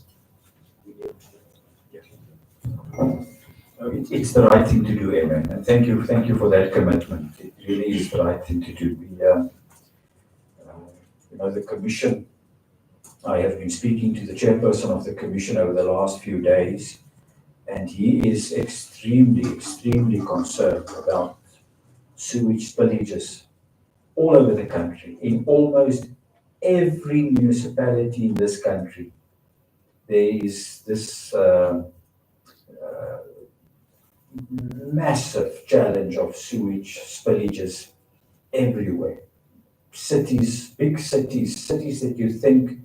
It's the right thing to do, Eamon, and thank you for that commitment. It really is the right thing to do. The commission, I have been speaking to the chairperson of the commission over the last few days, and he is extremely concerned about sewage spillages all over the country. In almost every municipality in this country, there is this massive challenge of sewage spillages everywhere. Cities, big cities that you think,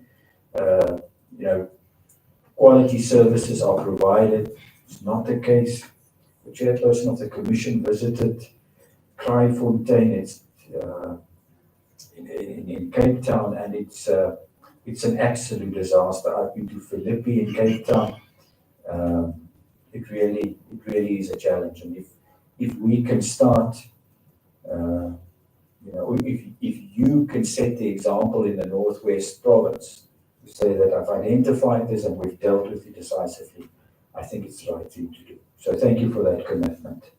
quality services are provided. It's not the case. The chairperson of the commission visited Kraaifontein. in Cape Town, and it's an absolute disaster. I've been to Philippi in Cape Town. It really is a challenge, and if we can start, if you can set the example in the Northwest Province, to say that I've identified this and we've dealt with it decisively, I think it's the right thing to do. So thank you for that commitment.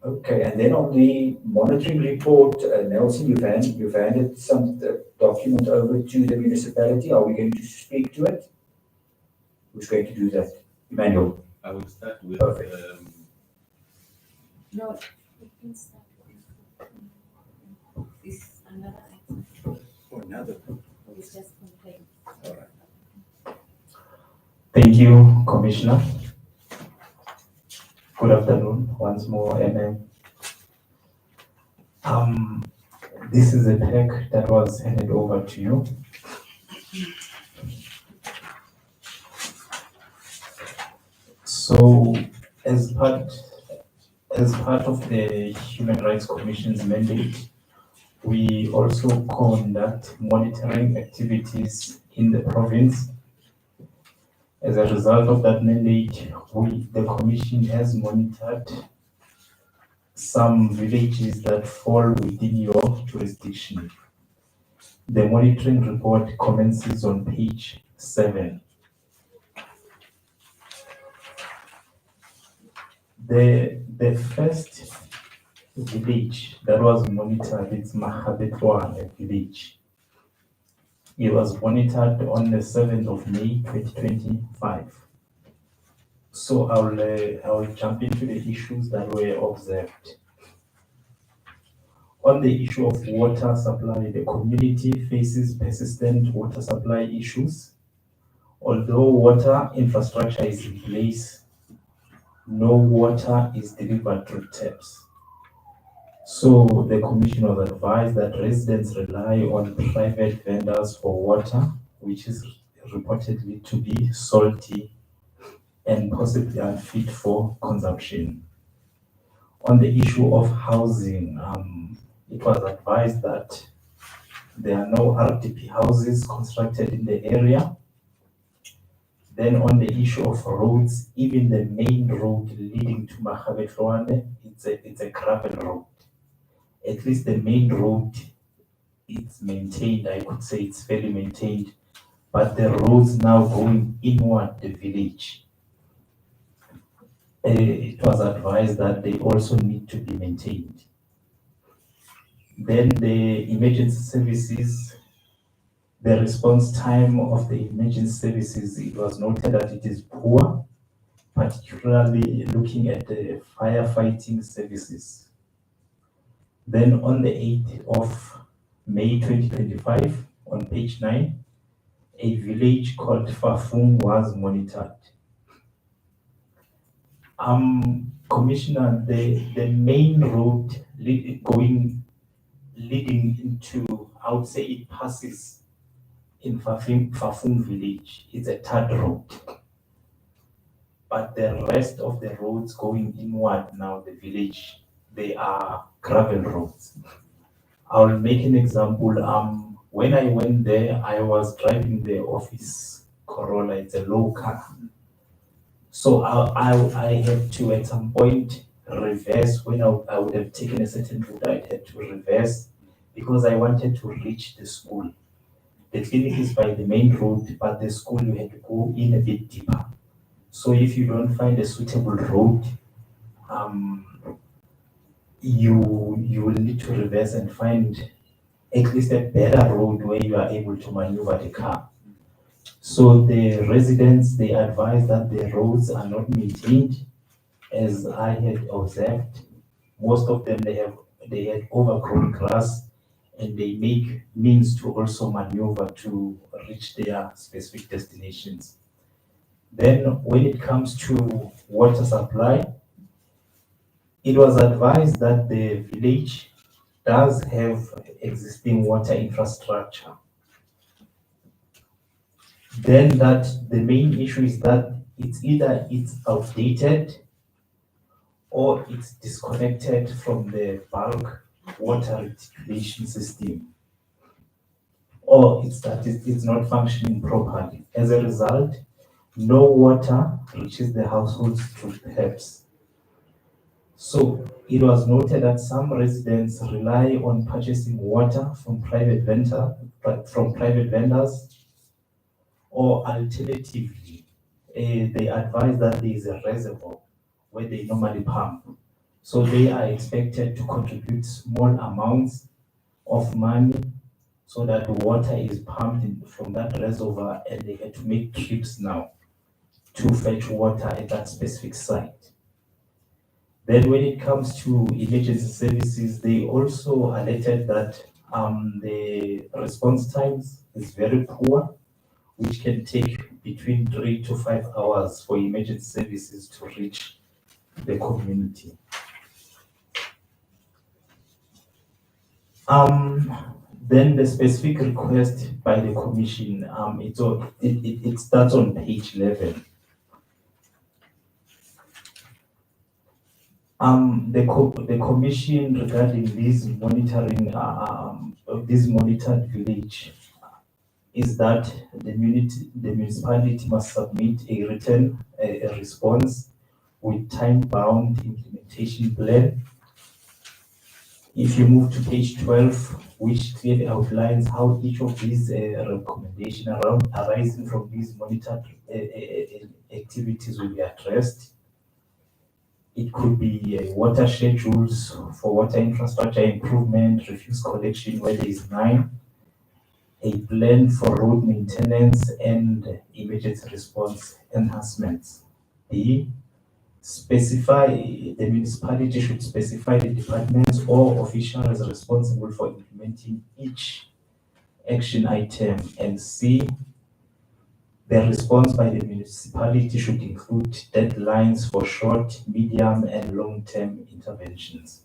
Okay, and then on the monitoring report, Nelson, you've handed some document over to the municipality. Are we going to speak to it? Who's going to do that? Emmanuel. I will start with. Perfect. No, we can start with this another item. Or another. It's just complaint. All right. Thank you, Commissioner. Good afternoon, once more, MM. This is a pack that was handed over to you. So, as part of the Human Rights Commission's mandate, we also conduct monitoring activities in the province. As a result of that mandate, the Commission has monitored some villages that fall within your jurisdiction. The monitoring report commences on page 7. The first village that was monitored is Mahabetwane village. It was monitored on the 7th of May 2025. So I will jump into the issues that were observed. On the issue of water supply, the community faces persistent water supply issues. Although water infrastructure is in place, no water is delivered through taps. So the commission was advised that residents rely on private vendors for water, which is reportedly to be salty and possibly unfit for consumption. On the issue of housing, it was advised that there are no RDP houses constructed in the area. Then on the issue of roads, even the main road leading to Mahabetwane, it's a gravel road. At least the main road, it's maintained, I could say it's fairly maintained, but the roads now going inward the village, it was advised that they also need to be maintained. Then the emergency services, the response time of the emergency services, it was noted that it is poor, particularly looking at the firefighting services. Then on the 8th of May 2025, on page 9, a village called Fafung was monitored. Commissioner, the main road leading into, I would say it passes in Fafung village. It's a third road. But the rest of the roads going inward now, the village, they are gravel roads. I'll make an example. When I went there, I was driving the office Corolla, it's a low car. So I had to, at some point, reverse. When I would have taken a certain route, I had to reverse because I wanted to reach the school. The clinic is by the main road, but the school you had to go in a bit deeper. So if you don't find a suitable road, you will need to reverse and find at least a better road where you are able to maneuver the car. So the residents, they advise that the roads are not maintained, as I had observed. Most of them, they had overgrown grass, and they make means to also maneuver to reach their specific destinations. Then when it comes to water supply, it was advised that the village does have existing water infrastructure. Then that the main issue is that it's either it's outdated or it's disconnected from the bulk water reticulation system, or it's that it's not functioning properly. As a result, no water reaches the households through taps. So it was noted that some residents rely on purchasing water from private vendors, or alternatively, they advise that there is a reservoir where they normally pump. So they are expected to contribute small amounts of money so that the water is pumped from that reservoir, and they had to make trips now to fetch water at that specific site. Then when it comes to emergency services, they also alerted that the response times is very poor, which can take between 3 to 5 hours for emergency services to reach the community. Then the specific request by the commission, it starts on page 11. The commission regarding this monitoring, this monitored village, is that the municipality must submit a written response with time-bound implementation plan. If you move to page 12, which clearly outlines how each of these recommendations arising from these monitored activities will be addressed. It could be water schedules for water infrastructure improvement, refuse collection where there is 9, a plan for road maintenance and emergency response enhancements. B, the municipality should specify the departments or officials responsible for implementing each action item. And C, the response by the municipality should include deadlines for short, medium, and long-term interventions.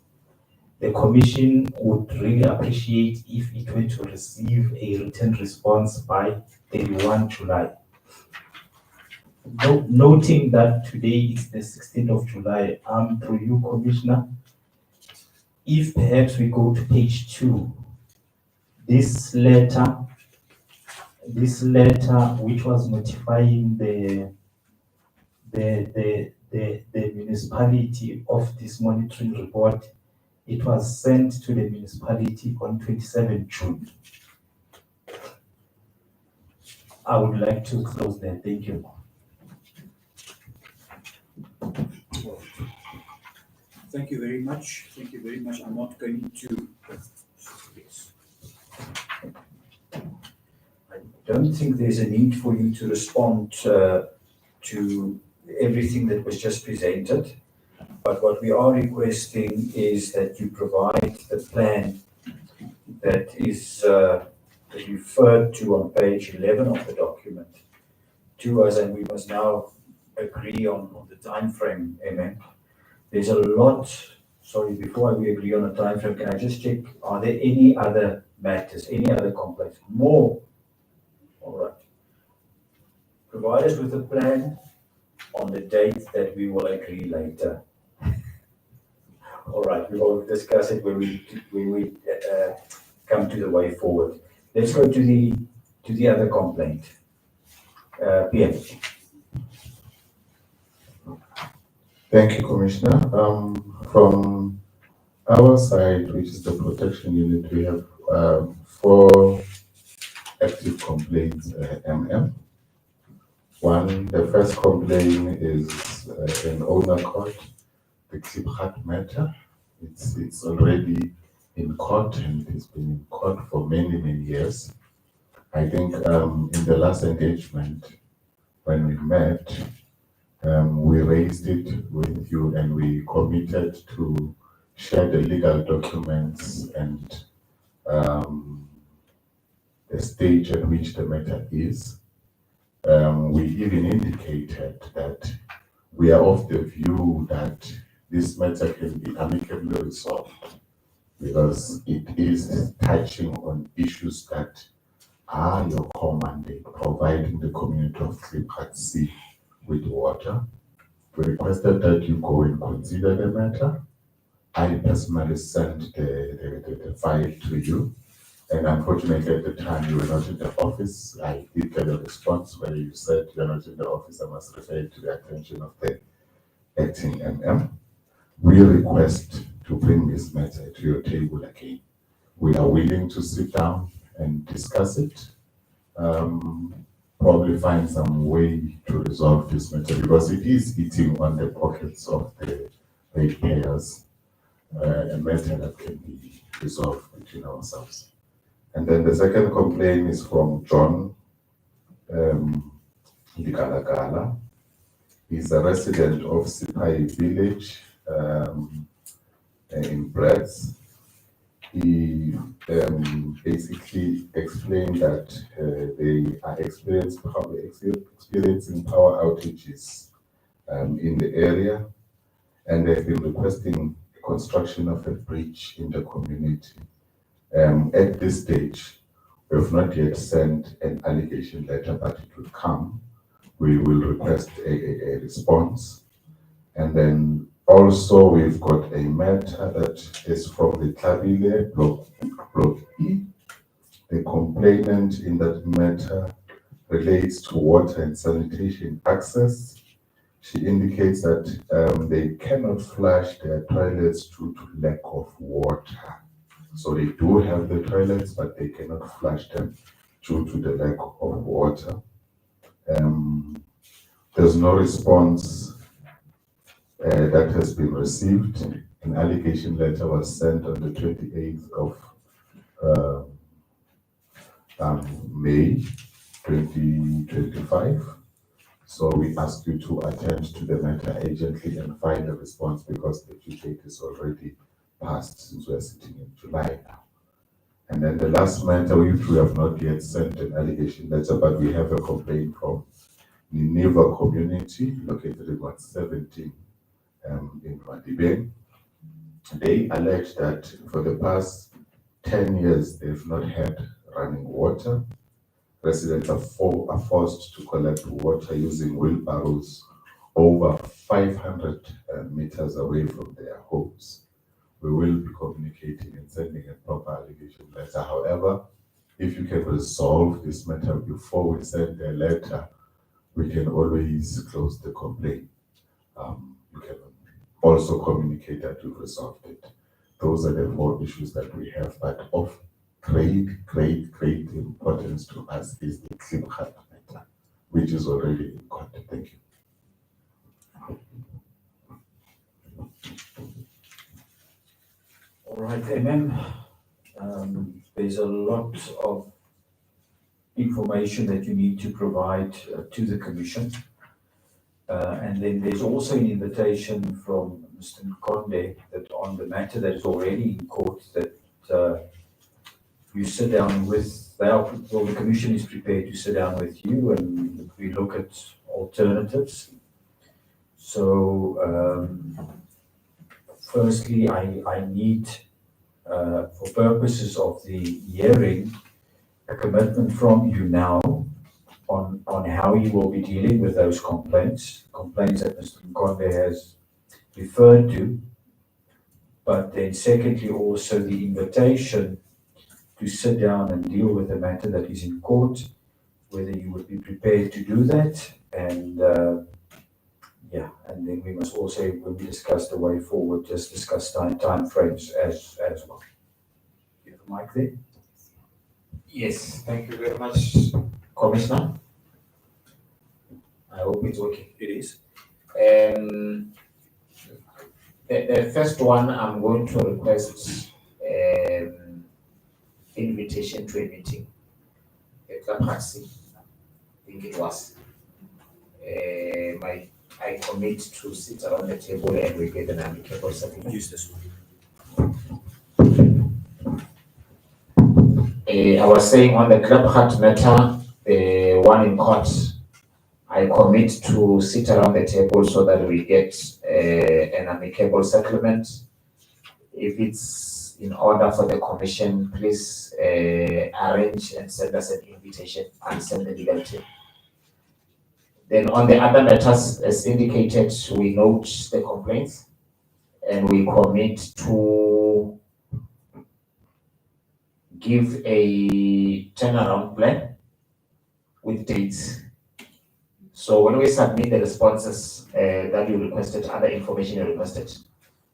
The commission would really appreciate if it were to receive a written response by 31 July. Noting that today is the 16th of July, through you, Commissioner, if perhaps we go to page 2, this letter which was notifying the municipality of this monitoring report, it was sent to the municipality on 27 June. I would like to close there. Thank you. Thank you very much. Thank you very much. I'm not going to. I don't think there's a need for you to respond to everything that was just presented. But what we are requesting is that you provide the plan that is referred to on page 11 of the document to us, and we must now agree on the time frame, Amen. There's a lot, sorry, before we agree on a time frame, can I just check, are there any other matters, any other complaints? More? All right. Provide us with a plan on the date that we will agree later. All right, we will discuss it when we come to the way forward. Let's go to the other complaint. PM. Thank you, Commissioner. From our side, which is the protection unit, we have 4 active complaints, One, the first complaint is an owner court, the Subpoena matter. It's already in court, and it's been in court for many years. I think in the last engagement, when we met, we raised it with you, and we committed to share the legal documents and the stage at which the matter is. We even indicated that we are of the view that this matter can be amicably resolved, because it is touching on issues that are your core mandate, providing the community of Subpoena with water. We requested that you go and consider the matter, I personally sent the file to you. And unfortunately, at the time, you were not in the office. I did get a response where you said you're not in the office. I must refer it to the attention of the acting MM. We request to bring this matter to your table again. We are willing to sit down and discuss it. Probably find some way to resolve this matter because it is eating on the pockets of the ratepayers. A matter that can be resolved between ourselves. And then the second complaint is from John Ndikalakala. He's a resident of Sipai village in Bratz. He basically explained that they are experiencing power outages in the area, and they've been requesting construction of a bridge in the community. At this stage, we have not yet sent an allegation letter, but it will come. We will request a response. And then also we've got a matter that is from the Tabile block E. The complainant in that matter relates to water and sanitation access. She indicates that they cannot flush their toilets due to lack of water. So they do have the toilets, but they cannot flush them due to the lack of water. There's no response that has been received. An allegation letter was sent on the 28th of May 2025. So we ask you to attend to the matter urgently and find a response because the due date is already passed since we are sitting in July now. And then the last matter, which we have not yet sent an allegation letter, but we have a complaint from Nineveh community located in 117 in Madibeng. They allege that for the past 10 years, they've not had running water. Residents are forced to collect water using wheelbarrows over 500 meters away from their homes. We will be communicating and sending a proper allegation letter. However, if you can resolve this matter before we send the letter, we can always close the complaint. You can also communicate that we've resolved it. Those are the 4 issues that we have, but of great importance to us is the Klipgat matter, which is already in court. Thank you. All right, MM. There's a lot of information that you need to provide to the Commission. And then there's also an invitation from Mr. Nkonde that on the matter that is already in court that you sit down with, the Commission is prepared to sit down with you and we look at alternatives. So firstly, I need, for purposes of the hearing, a commitment from you now on how you will be dealing with those complaints that Mr. Nkonde has referred to. But then secondly, also the invitation to sit down and deal with the matter that is in court, whether you would be prepared to do that. And and then we must also, when we discuss the way forward, just discuss time frames as well. You have a mic there? Yes, thank you very much, Commissioner. I hope it's working. It is. The first one, I'm going to request invitation to a meeting at Kapasi. I think it was. I commit to sit around the table and we get an amicable settlement. Use this one. I was saying on the Clubheart matter, the one in court, I commit to sit around the table so that we get an amicable settlement. If it's in order for the Commission, please arrange and send us an invitation and send the legal team. Then on the other matters, as indicated, we note the complaints and we commit to give a turnaround plan with dates. So when we submit the responses that you requested, other information you requested,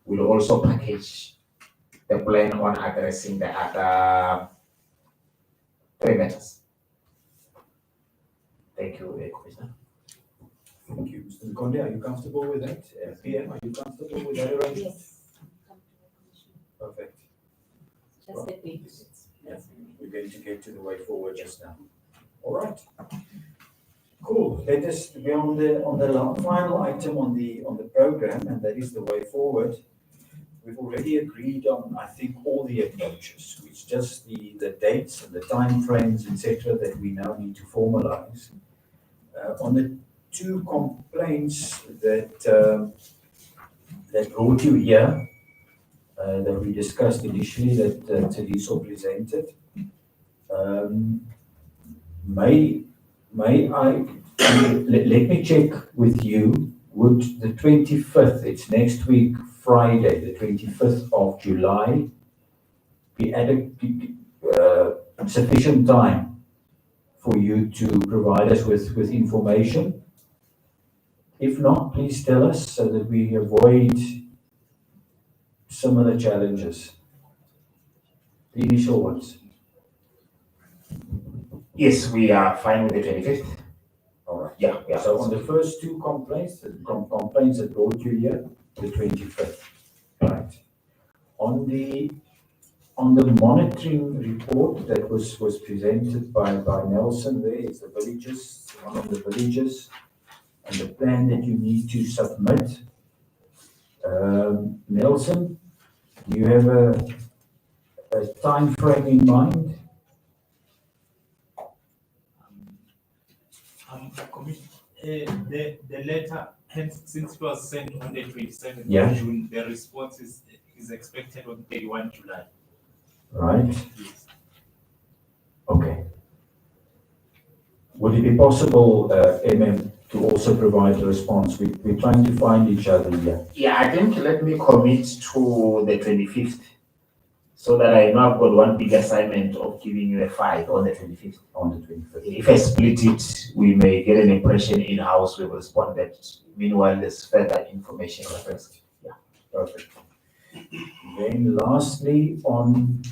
we'll also package the plan on addressing the other 3 matters. Thank you, Commissioner. Thank you. Mr. Nkonde, are you comfortable with that? PM, are you comfortable with that arrangement? Yes. Perfect. Just the date. Yeah, we're going to get to the way forward just now. All right. Cool. Let us be on the final item on the program, and that is the way forward. We've already agreed on, I think, all the approaches. It's just the dates and the timeframes, etc., that we now need to formalize. On the 2 complaints that brought you here, that we discussed initially, that Tediso presented. May I, let me check with you, would the 25th, it's next week, Friday, the 25th of July, be sufficient time for you to provide us with information? If not, please tell us so that we avoid some of the challenges, the initial ones. Yes, we are fine with the 25th. All right. Yeah. So on the first 2 complaints, the complaints that brought you here, the 25th. Right. On the monitoring report that was presented by Nelson, there is the villages, one of the villages, and the plan that you need to submit. Nelson, do you have a time frame in mind? The letter, hence, since it was sent on the 27th Yeah. of June, the response is expected on 31 July. Right. Yes. Okay. Would it be possible, to also provide a response? We're trying to find each other here. Yeah, I think let me commit to the 25th so that I know I've got one big assignment of giving you a 5 on the 25th. On the 25th. If I split it, we may get an impression in-house we've responded. Meanwhile, there's further information request. Yeah, perfect. Then lastly, on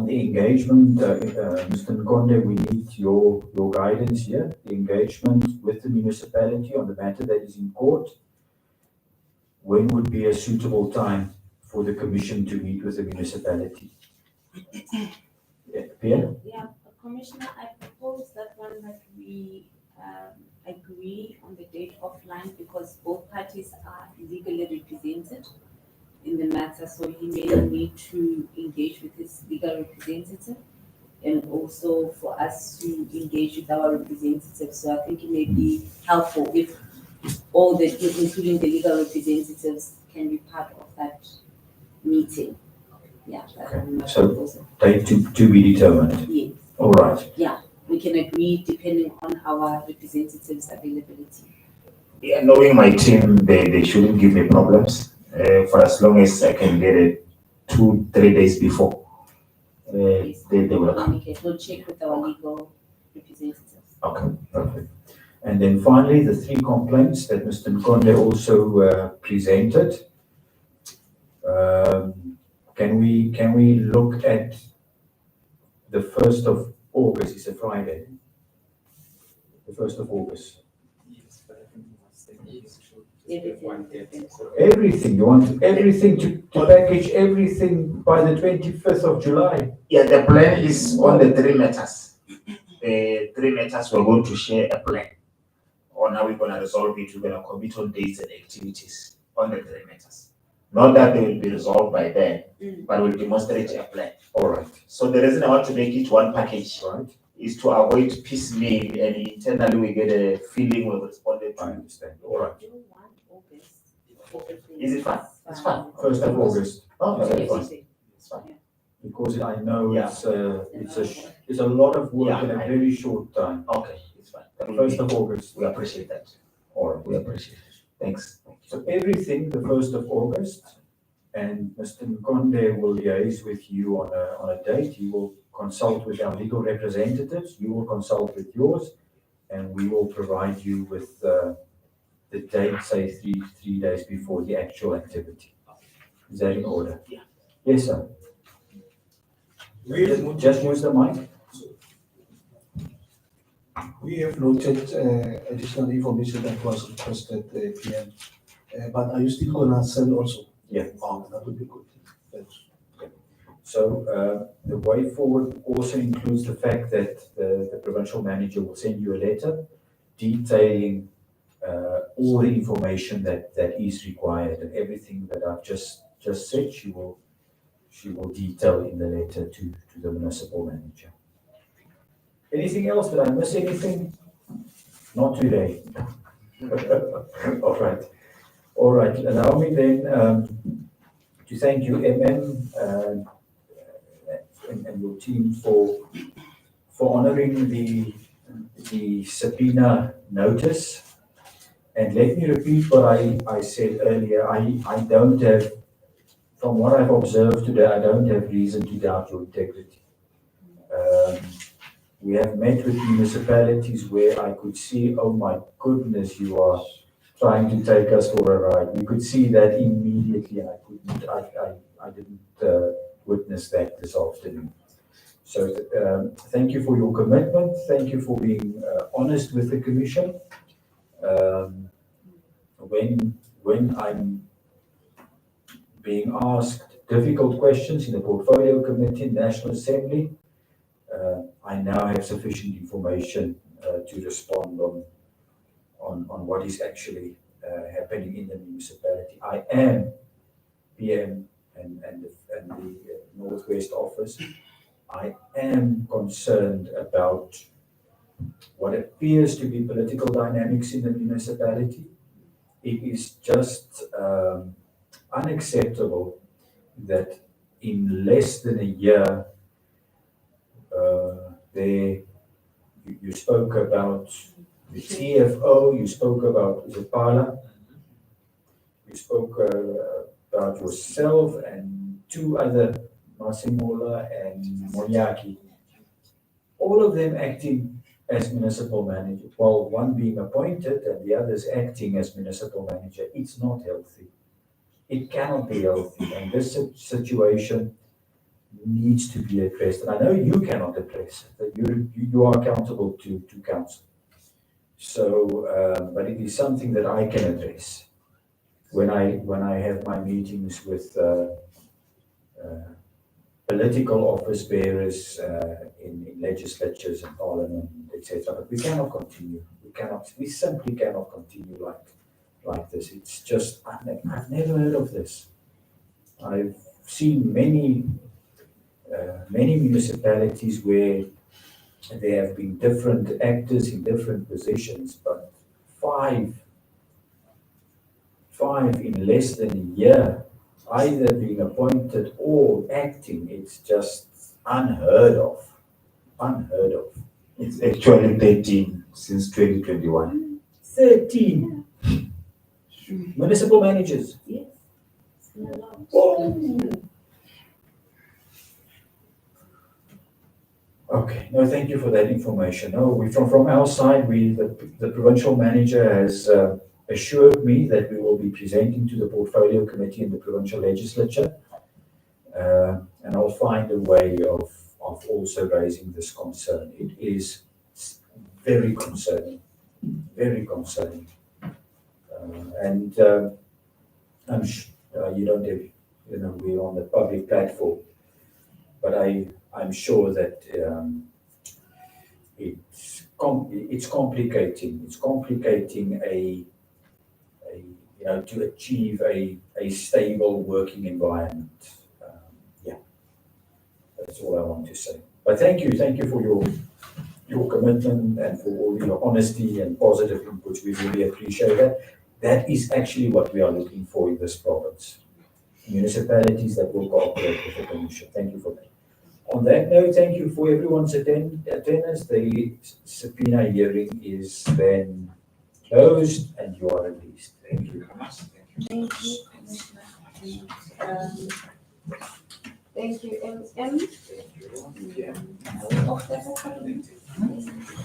the engagement, Mr. Nkonde, we need your guidance here. The engagement with the municipality on the matter that is in court. When would be a suitable time for the commission to meet with the municipality? Pierre? Yeah, Commissioner, I propose that we agree on the date offline because both parties are legally represented in the matter, so he may need to engage with his legal representative and also for us to engage with our representatives. So I think it may be helpful if all the, including the legal representatives, can be part of that meeting. Yeah, that's my proposal. Date to be determined. Yes. All right. Yeah, we can agree depending on our representatives' availability. Yeah, knowing my team, they shouldn't give me problems. For as long as I can get it 2-3 days before, they will come. We'll check with our legal representatives. Okay, perfect. And then finally, the 3 complaints that Mr. Nkonde also presented. Can we look at the 1st of August? It's a Friday. The 1st of August. Yes, but I think we must take Everything. You want everything to package everything by the 25th of July. Yeah, the plan is on the 3 matters. The 3 matters, we're going to share a plan on how we're going to resolve it. We're going to commit on dates and activities on the 3 matters. Not that they will be resolved by then, but we'll demonstrate a plan. All right. So the reason I want to make it one package, right, is to avoid piecemeal and internally we get a feeling we've responded to. I understand. All right. Is it fine? It's fine. 1st of August. Oh, very Yes, fine. yes, yes. It's fine. Because I know Yeah. it's a lot of work Yeah, in a very short time. Okay, it's fine. 1st of August. We appreciate that. Or we appreciate it. Thanks. Thank you. So everything the 1st of August, and Mr. Nkonde will liaise with you on a date. He will consult with our legal representatives, you will consult with yours, and we will provide you with the date, say three days before the actual activity. Is that in order? Yeah. Yes, sir. We have noted, Just use the mic. we have noted additional information that was requested PM. But are you still gonna send also? Yeah. Oh, that would be good. Thanks. So the way forward also includes the fact that the provincial manager will send you a letter detailing all the information that is required, and everything that I've just said, she will detail in the letter to the municipal manager. Anything else? Did I miss anything? Not today. All right. All right. Allow me then to thank you, MM, and your team for honoring the subpoena notice. And let me repeat what I said earlier. I don't have, from what I've observed today, I don't have reason to doubt your integrity. We have met with municipalities where I could see, oh my goodness, you are trying to take us for a ride. We could see that immediately, and I didn't witness that this afternoon. So thank you for your commitment. Thank you for being honest with the commission. When I'm being asked difficult questions in the portfolio committee, National Assembly, I now have sufficient information to respond on what is actually happening in the municipality. I am PM and the Northwest office. I am concerned about what appears to be political dynamics in the municipality. It is just unacceptable that in less than a year, you spoke about the TFO, you spoke about Zapala, you spoke about yourself and two other, Masimola and Monyaki, all of them acting as municipal manager. Well, one being appointed and the others acting as municipal manager. It's not healthy. It cannot be healthy. And this situation needs to be addressed. And I know you cannot address it. You are accountable to council. So, but it is something that I can address when I have my meetings with political office bearers in legislatures and parliament, etc. But we cannot continue. We simply cannot continue like this. It's just, I've never heard of this. I've seen many municipalities where there have been different actors in different positions, but five in less than a year, either being appointed or acting, it's just unheard of. Unheard of. It's actually 13 since 2021. 13 municipal managers. Yes. It's been a lot. Oh. Okay, no, thank you for that information. No, from our side, the provincial manager has assured me that we will be presenting to the portfolio committee in the provincial legislature, and I'll find a way of also raising this concern. It is very concerning, very concerning, and I'm you don't have, we're on the public platform, but I'm sure that it's complicating. It's complicating to achieve a stable working environment. Yeah, that's all I want to say. But thank you for your commitment and for all your honesty and positive inputs. We really appreciate that. That is actually what we are looking for in this province. Municipalities that will cooperate with the commission. Thank you for that. On that note, thank you for everyone's attendance. The subpoena hearing is then closed and you are released. Thank you. Thank you, Commissioner. Thank you, MM. Yeah. Are we off that?